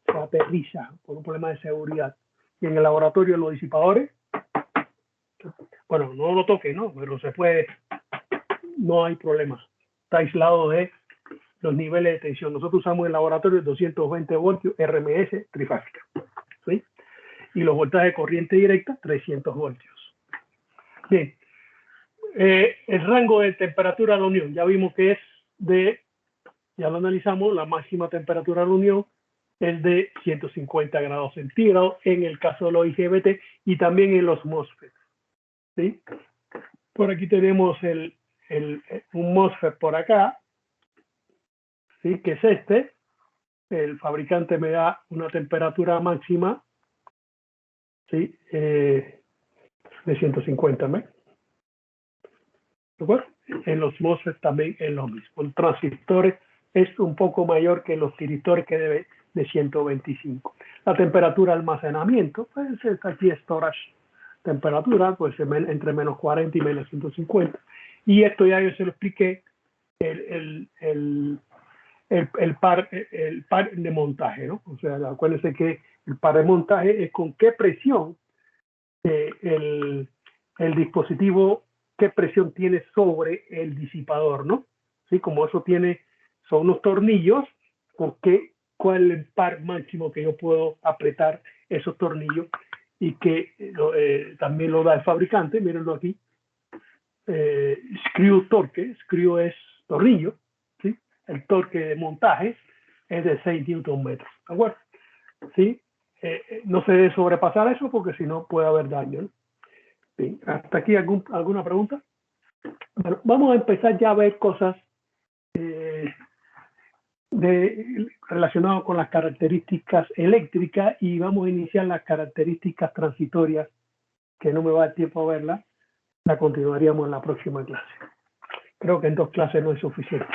se aterriza por un problema de seguridad. Y en el laboratorio los disipadores, bueno, no lo toque, ¿no? Pero se puede, no hay problema. Está aislado de los niveles de tensión. Nosotros usamos en el laboratorio 220 voltios RMS trifásica, ¿sí? Y los voltajes de corriente directa 300 voltios. Bien, el rango de temperatura de la unión, ya vimos que es ya lo analizamos, la máxima temperatura de la unión es de 150 grados centígrados en el caso de los IGBT y también en los MOSFET, ¿sí? Por aquí tenemos un MOSFET por acá, ¿sí? Que es este. El fabricante me da una temperatura máxima, ¿sí? De 150 ¿me? ¿De acuerdo? En los MOSFET también es lo mismo. El transistor es un poco mayor que los tiristores que debe de 125. La temperatura de almacenamiento, pues aquí storage temperatura, pues entre menos 40 y menos 150. Y esto ya yo se lo expliqué, el par de montaje, ¿no? O sea, acuérdense que el par de montaje es con qué presión el dispositivo, qué presión tiene sobre el disipador, ¿no? ¿Sí? Como eso son unos tornillos, ¿cuál es el par máximo que yo puedo apretar esos tornillos? Y que también lo da el fabricante, mírenlo aquí, screw torque, screw es tornillo, ¿sí? El torque de montaje es de 6 Nm, ¿de acuerdo? ¿Sí? No se debe sobrepasar eso porque si no puede haber daño, ¿no? Bien, hasta aquí alguna pregunta. Bueno, vamos a empezar ya a ver cosas relacionadas con las características eléctricas y vamos a iniciar las características transitorias, que no me va a dar tiempo a verlas, la continuaríamos en la próxima clase. Creo que en 2 clases no es suficiente.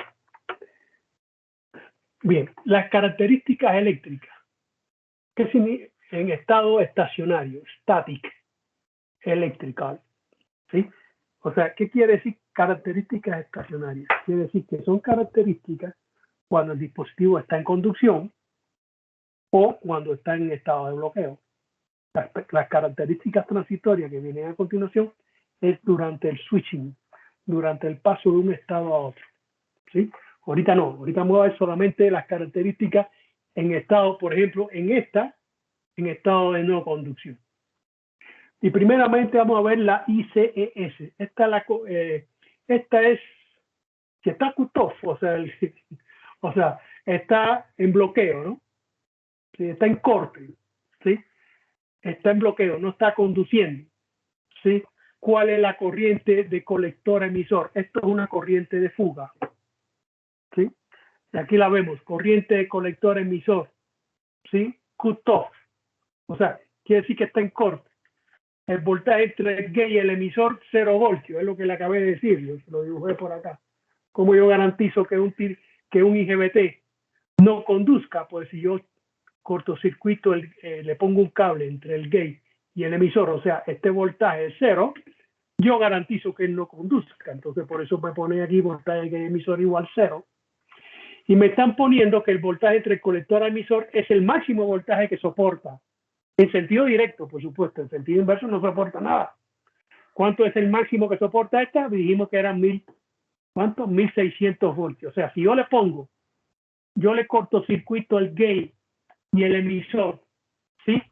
Bien, las características eléctricas. ¿Qué significa? En estado estacionario, static, electrical. ¿Sí? O sea, ¿qué quiere decir características estacionarias? Quiere decir que son características cuando el dispositivo está en conducción o cuando está en estado de bloqueo. Las características transitorias que vienen a continuación es durante el switching, durante el paso de un estado a otro. ¿Sí? Ahorita no, ahorita vamos a ver solamente las características en estado, por ejemplo, en estado de no conducción. Y primeramente vamos a ver la ICES. Esta es, que está cut-off, o sea, está en bloqueo, ¿no? Sí, está en corte, ¿sí? Está en bloqueo, no está conduciendo, ¿sí? ¿Cuál es la corriente de colector emisor? Esto es una corriente de fuga, ¿sí? Y aquí la vemos, corriente de colector emisor, ¿sí? Cut-off, o sea, quiere decir que está en corte. El voltaje entre el gate y el emisor, 0 voltios, es lo que le acabé de decir, yo lo dibujé por acá. ¿Cómo yo garantizo que un IGBT no conduzca? Pues si yo cortocircuito, le pongo un cable entre el gate y el emisor, o sea, este voltaje es 0, yo garantizo que él no conduzca. Entonces, por eso me pone aquí voltaje gate emisor igual 0. Y me están poniendo que el voltaje entre el colector y emisor es el máximo voltaje que soporta. En sentido directo, por supuesto, en sentido inverso no soporta nada. ¿Cuánto es el máximo que soporta esta? Dijimos que eran 1600 voltios. O sea, si yo le cortocircuito el gate y el emisor, ¿sí?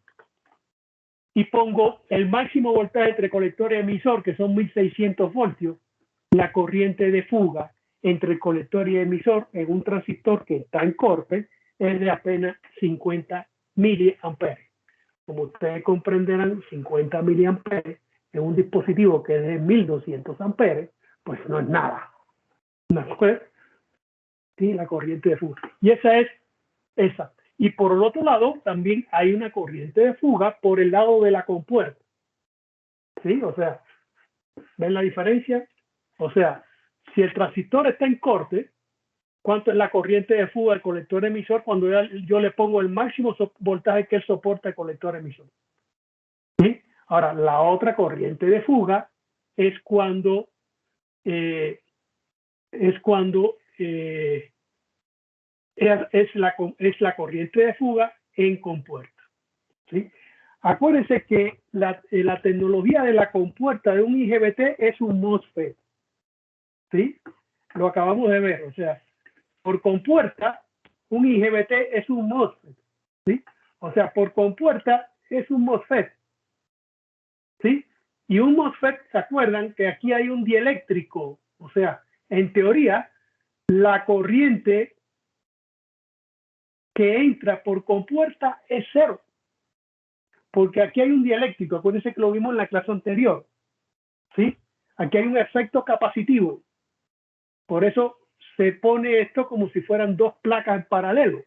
Y pongo el máximo voltaje entre colector y emisor, que son 1600 voltios, la corriente de fuga entre el colector y el emisor en un transistor que está en corte es de apenas 50 miliamperes. Como ustedes comprenderán, 50 miliamperes en un dispositivo que es de 1200 amperes, pues no es nada. ¿No? Sí, la corriente de fuga. Y esa es esa. Y por el otro lado, también hay una corriente de fuga por el lado de la compuerta. ¿Sí? O sea, ¿ven la diferencia? O sea, si el transistor está en corte, ¿cuánto es la corriente de fuga del colector emisor cuando yo le pongo el máximo voltaje que él soporta el colector emisor? ¿Sí? Ahora, la otra corriente de fuga es cuando es la corriente de fuga en compuerta. ¿Sí? Acuérdense que la tecnología de la compuerta de un IGBT es un MOSFET. ¿Sí? Lo acabamos de ver. O sea, por compuerta, un IGBT es un MOSFET. ¿Sí? O sea, por compuerta es un MOSFET. ¿Sí? Y un MOSFET, ¿se acuerdan que aquí hay un dieléctrico? O sea, en teoría, la corriente que entra por compuerta es 0. Porque aquí hay un dieléctrico, acuérdense que lo vimos en la clase anterior. ¿Sí? Aquí hay un efecto capacitivo. Por eso se pone esto como si fueran dos placas en paralelo.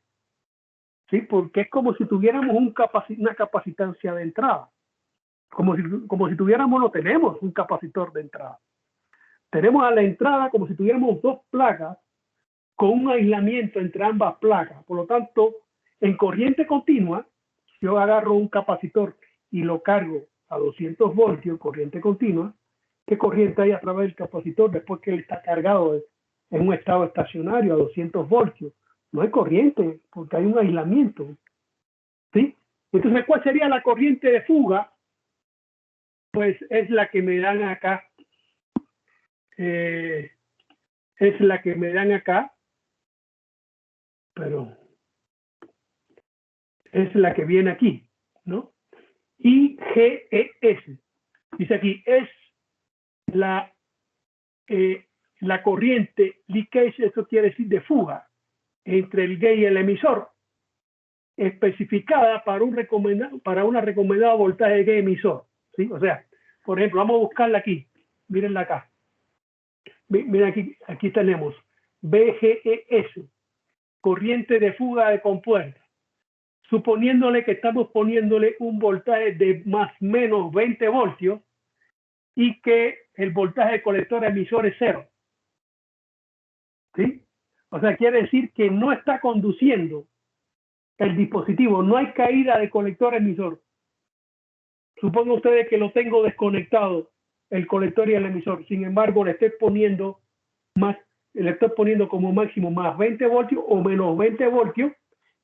¿Sí? Porque es como si tuviéramos una capacitancia de entrada. Como si tuviéramos, no tenemos un capacitor de entrada. Tenemos a la entrada como si tuviéramos dos placas con un aislamiento entre ambas placas. Por lo tanto, en corriente continua, yo agarro un capacitor y lo cargo a 200 voltios, corriente continua. ¿Qué corriente hay a través del capacitor después que él está cargado en un estado estacionario a 200 voltios? No hay corriente porque hay un aislamiento. ¿Sí? Entonces, ¿cuál sería la corriente de fuga? Pues es la que me dan acá. Es la que me dan acá, pero es la que viene aquí, ¿no? IGES. Dice aquí, es la corriente leakage, eso quiere decir de fuga, entre el gate y el emisor, especificada para una recomendada voltaje de gate emisor. ¿Sí? O sea, por ejemplo, vamos a buscarla aquí. Mírenla acá. Miren aquí tenemos BGES, corriente de fuga de compuerta. Suponiéndole que estamos poniéndole un voltaje de más o menos 20 voltios y que el voltaje de colector emisor es 0. ¿Sí? O sea, quiere decir que no está conduciendo el dispositivo, no hay caída de colector emisor. Supongan ustedes que lo tengo desconectado el colector y el emisor. Sin embargo, le estoy poniendo como máximo más 20 voltios o menos 20 voltios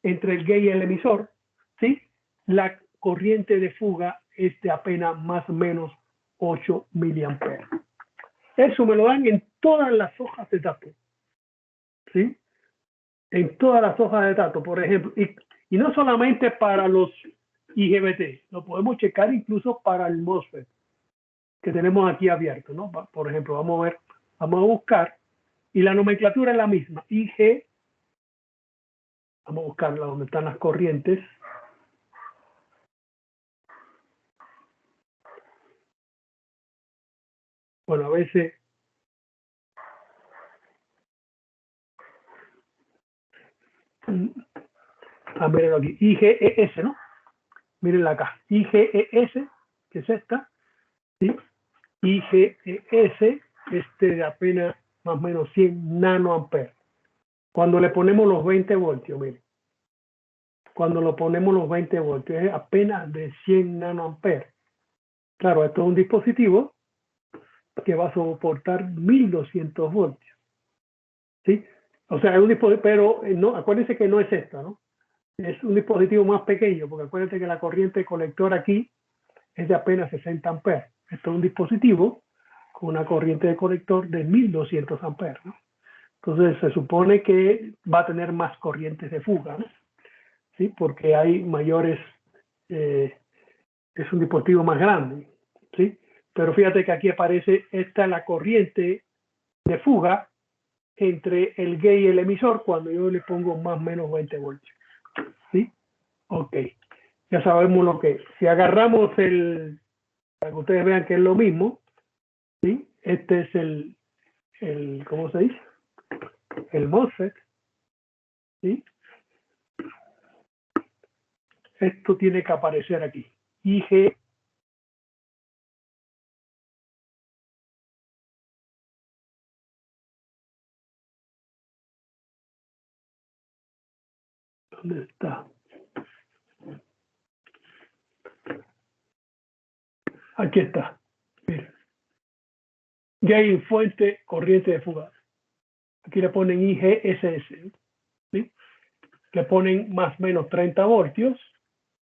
entre el gate y el emisor, ¿sí? La corriente de fuga es de apenas más o menos 8 miliamperes. Eso me lo dan en todas las hojas de datos, ¿sí? En todas las hojas de datos, por ejemplo, y no solamente para los IGBT, lo podemos checar incluso para el MOSFET que tenemos aquí abierto, ¿no? Por ejemplo, vamos a buscar, y la nomenclatura es la misma, IG, vamos a buscarla donde están las corrientes. Bueno, a veces miren aquí, IGES, ¿no? Mírenla acá, IGES, que es esta, ¿sí? IGES, de apenas más o menos 100 nanoamperes. Cuando le ponemos los 20 voltios, miren, cuando lo ponemos los 20 voltios, es apenas de 100 nanoamperes. Claro, esto es un dispositivo que va a soportar 1200 voltios, ¿sí? O sea, es un dispositivo, pero no, acuérdense que no es esta, ¿no? Es un dispositivo más pequeño, porque acuérdense que la corriente colector aquí es de apenas 60 amperes. Esto es un dispositivo con una corriente de colector de 1200 amperes, ¿no? Entonces se supone que va a tener más corrientes de fuga, ¿no? ¿Sí? Porque hay mayores, es un dispositivo más grande, ¿sí? Pero fíjate que aquí aparece la corriente de fuga entre el gate y el emisor cuando yo le pongo más o menos 20 voltios, ¿sí? Ok, ya sabemos lo que es. Si agarramos para que ustedes vean que es lo mismo, ¿sí? Este es ¿cómo se dice? El MOSFET, ¿sí? Esto tiene que aparecer aquí. IG. ¿Dónde está? Aquí está. Miren. Gate, fuente, corriente de fuga. Aquí le ponen IGSS, ¿sí? Le ponen más o menos 30 voltios,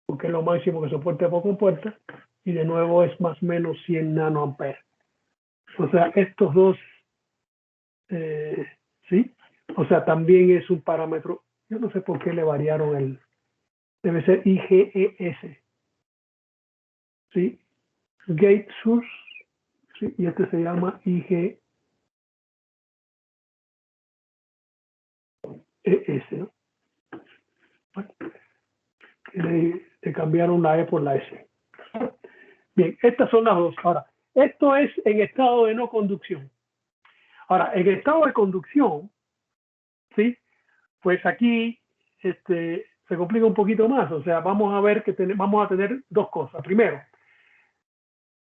porque es lo máximo que soporta por compuerta, y de nuevo es más o menos 100 nanoamperes. O sea, estos dos, ¿sí? O sea, también es un parámetro. Yo no sé por qué le variaron debe ser IGES, ¿sí? Gate source, ¿sí? Y este se llama IGES, ¿no? Bueno, le cambiaron la E por la S. Bien, estas son las dos. Ahora, esto es en estado de no conducción. Ahora, en estado de conducción, ¿sí? Pues aquí se complica un poquito más. O sea, vamos a ver que vamos a tener dos cosas. Primero,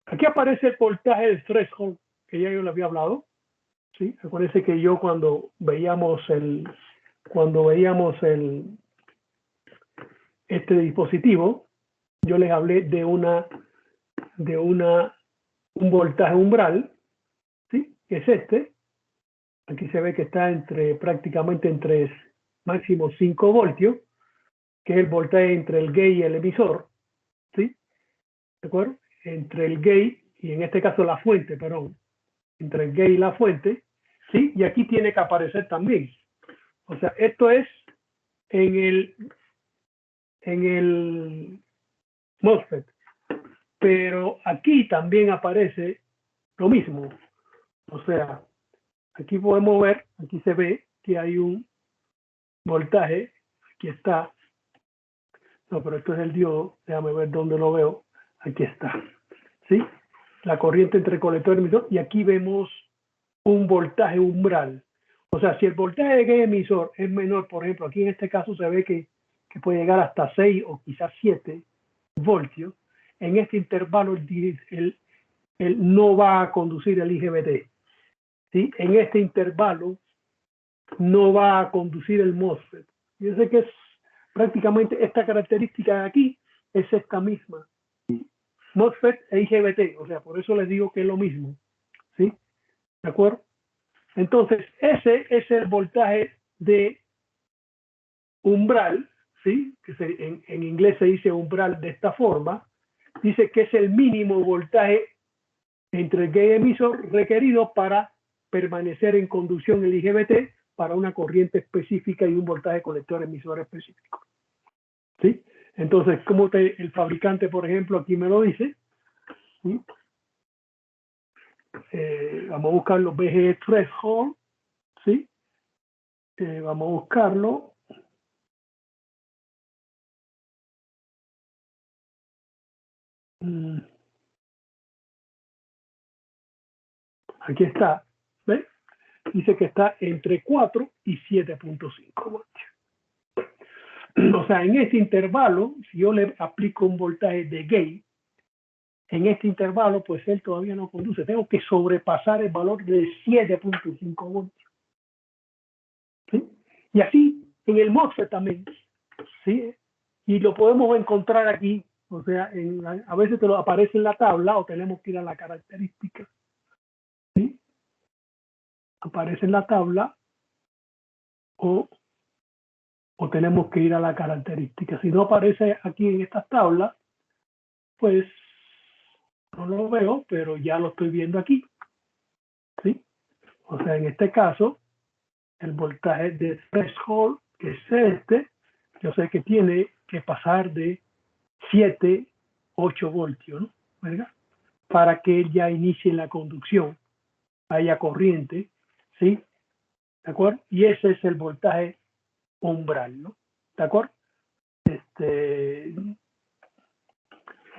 aquí aparece el voltaje del threshold, que ya yo le había hablado, ¿sí? Acuérdense que yo cuando veíamos este dispositivo, yo les hablé de un voltaje umbral, ¿sí? Que es este. Aquí se ve que está prácticamente entre máximo 5 voltios, que es el voltaje entre el gate y el emisor, ¿sí? ¿De acuerdo? Entre el gate y en este caso la fuente, perdón, entre el gate y la fuente, ¿sí? Y aquí tiene que aparecer también. O sea, esto es en el MOSFET, pero aquí también aparece lo mismo. O sea, aquí podemos ver, aquí se ve que hay un voltaje, aquí está, no, pero esto es el diodo, déjame ver dónde lo veo, aquí está, ¿sí? La corriente entre colector y emisor, y aquí vemos un voltaje umbral. O sea, si el voltaje de gate emisor es menor, por ejemplo, aquí en este caso se ve que puede llegar hasta 6 o quizás 7 voltios, en este intervalo él no va a conducir el IGBT, ¿sí? En este intervalo no va a conducir el MOSFET. Yo sé que es prácticamente esta característica de aquí, es esta misma. MOSFET e IGBT, o sea, por eso les digo que es lo mismo, ¿sí? ¿De acuerdo? Entonces, ese es el voltaje de umbral, ¿sí? Que en inglés se dice umbral de esta forma, dice que es el mínimo voltaje entre el gate emisor requerido para permanecer en conducción el IGBT para una corriente específica y un voltaje colector emisor específico, ¿sí? Entonces, como el fabricante, por ejemplo, aquí me lo dice, ¿sí? Vamos a buscar los BGE threshold, ¿sí? Vamos a buscarlo. Aquí está, ¿ves? Dice que está entre 4 y 7.5 voltios. O sea, en este intervalo, si yo le aplico un voltaje de gate, en este intervalo, pues él todavía no conduce. Tengo que sobrepasar el valor de 7.5 voltios. ¿Sí? Y así en el MOSFET también. ¿Sí? Y lo podemos encontrar aquí. O sea, a veces te lo aparece en la tabla o tenemos que ir a la característica. ¿Sí? Aparece en la tabla o tenemos que ir a la característica. Si no aparece aquí en estas tablas, pues no lo veo, pero ya lo estoy viendo aquí. ¿Sí? O sea, en este caso, el voltaje de threshold, que es este, yo sé que tiene que pasar de 7, 8 voltios, ¿no? ¿Verdad? Para que él ya inicie la conducción, haya corriente, ¿sí? ¿De acuerdo? Y ese es el voltaje umbral, ¿no? ¿De acuerdo?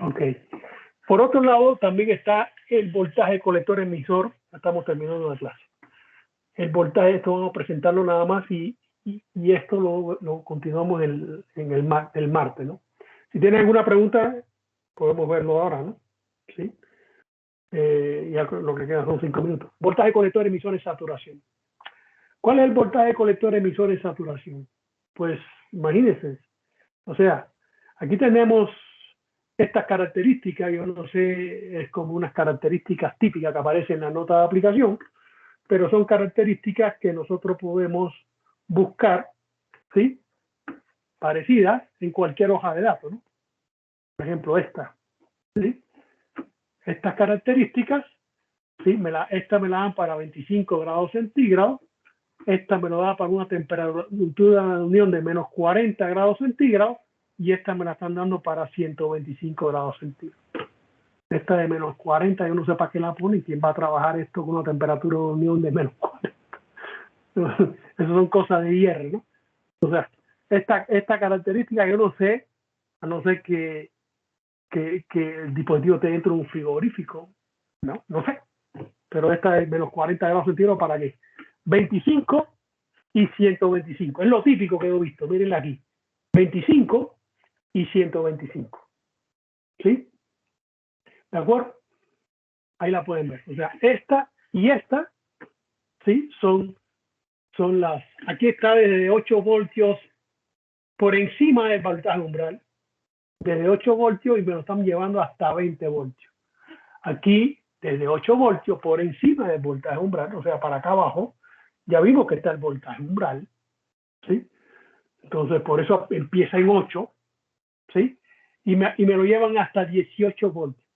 Ok. Por otro lado, también está el voltaje colector emisor. Estamos terminando la clase. El voltaje, esto vamos a presentarlo nada más y esto lo continuamos en el martes, ¿no? Si tienen alguna pregunta, podemos verlo ahora, ¿no? ¿Sí? Ya lo que queda son 5 minutos. Voltaje colector emisor en saturación. ¿Cuál es el voltaje colector emisor en saturación? Pues imagínense. O sea, aquí tenemos estas características, yo no sé, es como unas características típicas que aparecen en la nota de aplicación, pero son características que nosotros podemos buscar, ¿sí? Parecidas en cualquier hoja de datos, ¿no? Por ejemplo, esta, ¿sí? Estas características, ¿sí? Esta me la dan para 25 grados centígrados, esta me lo da para una temperatura de unión de menos 40 grados centígrados y esta me la están dando para 125 grados centígrados. Esta de menos 40, yo no sé para qué la pone y quién va a trabajar esto con una temperatura de unión de menos 40. Esas son cosas de hierro, ¿no? O sea, esta característica yo no sé, a no ser que el dispositivo esté dentro de un frigorífico, no sé. Pero esta es menos 40 grados centígrados, ¿para qué? 25 y 125. Es lo típico que he visto, mírenla aquí. 25 y 125. ¿Sí? ¿De acuerdo? Ahí la pueden ver. O sea, esta y esta, ¿sí? Son las, aquí está desde 8 voltios por encima del voltaje umbral, desde 8 voltios y me lo están llevando hasta 20 voltios. Aquí, desde 8 voltios por encima del voltaje umbral, o sea, para acá abajo, ya vimos que está el voltaje umbral, ¿sí? Entonces, por eso empieza en 8, ¿sí? Y me lo llevan hasta 18 voltios.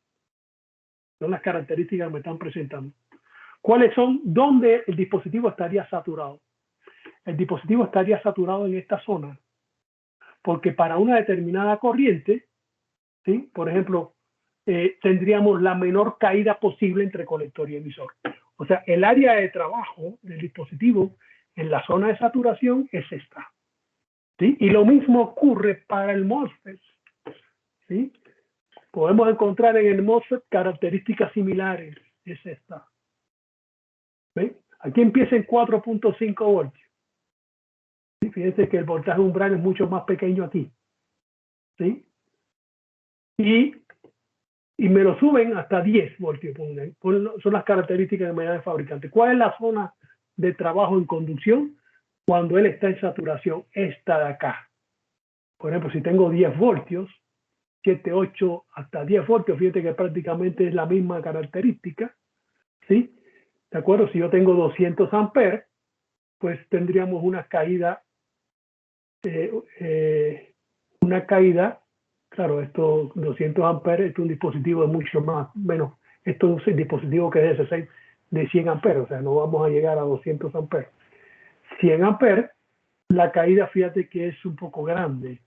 Son las características que me están presentando. ¿Cuáles son? ¿Dónde el dispositivo estaría saturado? El dispositivo estaría saturado en esta zona, porque para una determinada corriente, ¿sí? Por ejemplo, tendríamos la menor caída posible entre colector y emisor. O sea, el área de trabajo del dispositivo en la zona de saturación es esta, ¿sí? Y lo mismo ocurre para el MOSFET, ¿sí? Podemos encontrar en el MOSFET características similares, es esta. ¿Ven? Aquí empieza en 4.5 voltios. ¿Sí? Fíjense que el voltaje umbral es mucho más pequeño aquí, ¿sí? Y me lo suben hasta 10 voltios. Son las características que me da el fabricante. ¿Cuál es la zona de trabajo en conducción cuando él está en saturación? Esta de acá. Por ejemplo, si tengo 10 voltios, 7, 8, hasta 10 voltios. Fíjate que prácticamente es la misma característica, ¿sí? ¿De acuerdo? Si yo tengo 200 amperes, pues tendríamos una caída, claro, esto 200 amperes, esto es un dispositivo de mucho más, menos, esto es un dispositivo que es de 100 amperes, o sea, no vamos a llegar a 200 amperes. 100 amperes, la caída, fíjate que es un poco grande,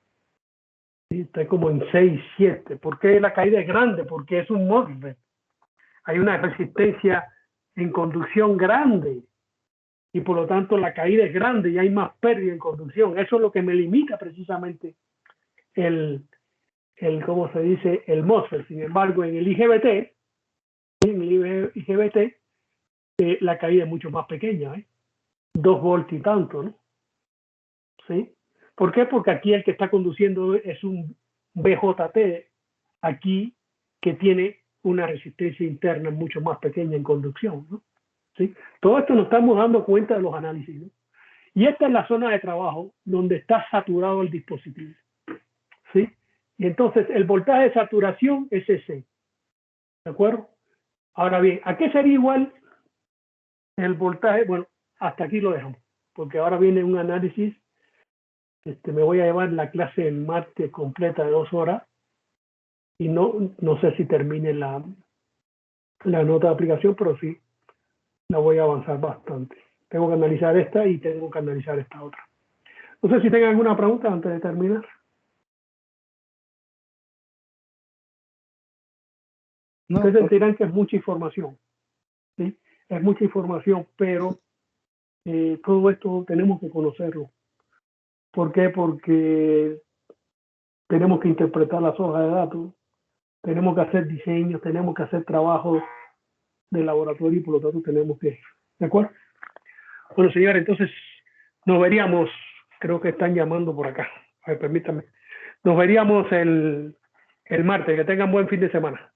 ¿sí? Está como en 6, 7. ¿Por qué la caída es grande? Porque es un MOSFET. Hay una resistencia en conducción grande y por lo tanto la caída es grande y hay más pérdida en conducción. Eso es lo que me limita precisamente ¿cómo se dice? El MOSFET. Sin embargo, en el IGBT, la caída es mucho más pequeña, 2 volts y tanto, ¿no? ¿Sí? ¿Por qué? Porque aquí el que está conduciendo es un BJT, aquí que tiene una resistencia interna mucho más pequeña en conducción, ¿no? ¿Sí? Todo esto nos estamos dando cuenta de los análisis, ¿no? Y esta es la zona de trabajo donde está saturado el dispositivo, ¿sí? Y entonces el voltaje de saturación es ese, ¿de acuerdo? Ahora bien, ¿a qué sería igual el voltaje? Bueno, hasta aquí lo dejamos, porque ahora viene un análisis. Me voy a llevar la clase el martes completa de 2 horas y no sé si termine la nota de aplicación, pero sí la voy a avanzar bastante. Tengo que analizar esta y tengo que analizar esta otra. No sé si tengan alguna pregunta antes de terminar. No, Ustedes sentirán que es mucha información, ¿sí? Es mucha información, pero todo esto tenemos que conocerlo. ¿Por qué? Porque tenemos que interpretar las hojas de datos, tenemos que hacer diseños, tenemos que hacer trabajos de laboratorio y por lo tanto tenemos que... ¿De acuerdo? Bueno, señores, entonces nos veríamos, creo que están llamando por acá. A ver, permítanme. Nos veríamos el martes. Que tengan buen fin de semana.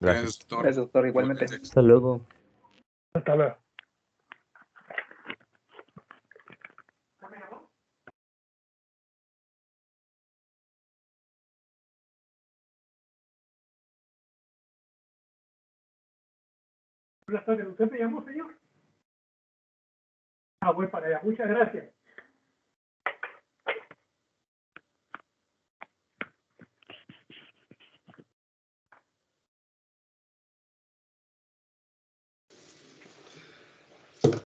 Gracias. gracias, doctor, igualmente. Hasta luego. Hasta luego. Buenas tardes. ¿Usted me llamó, señor? Ah, voy para allá. Muchas gracias.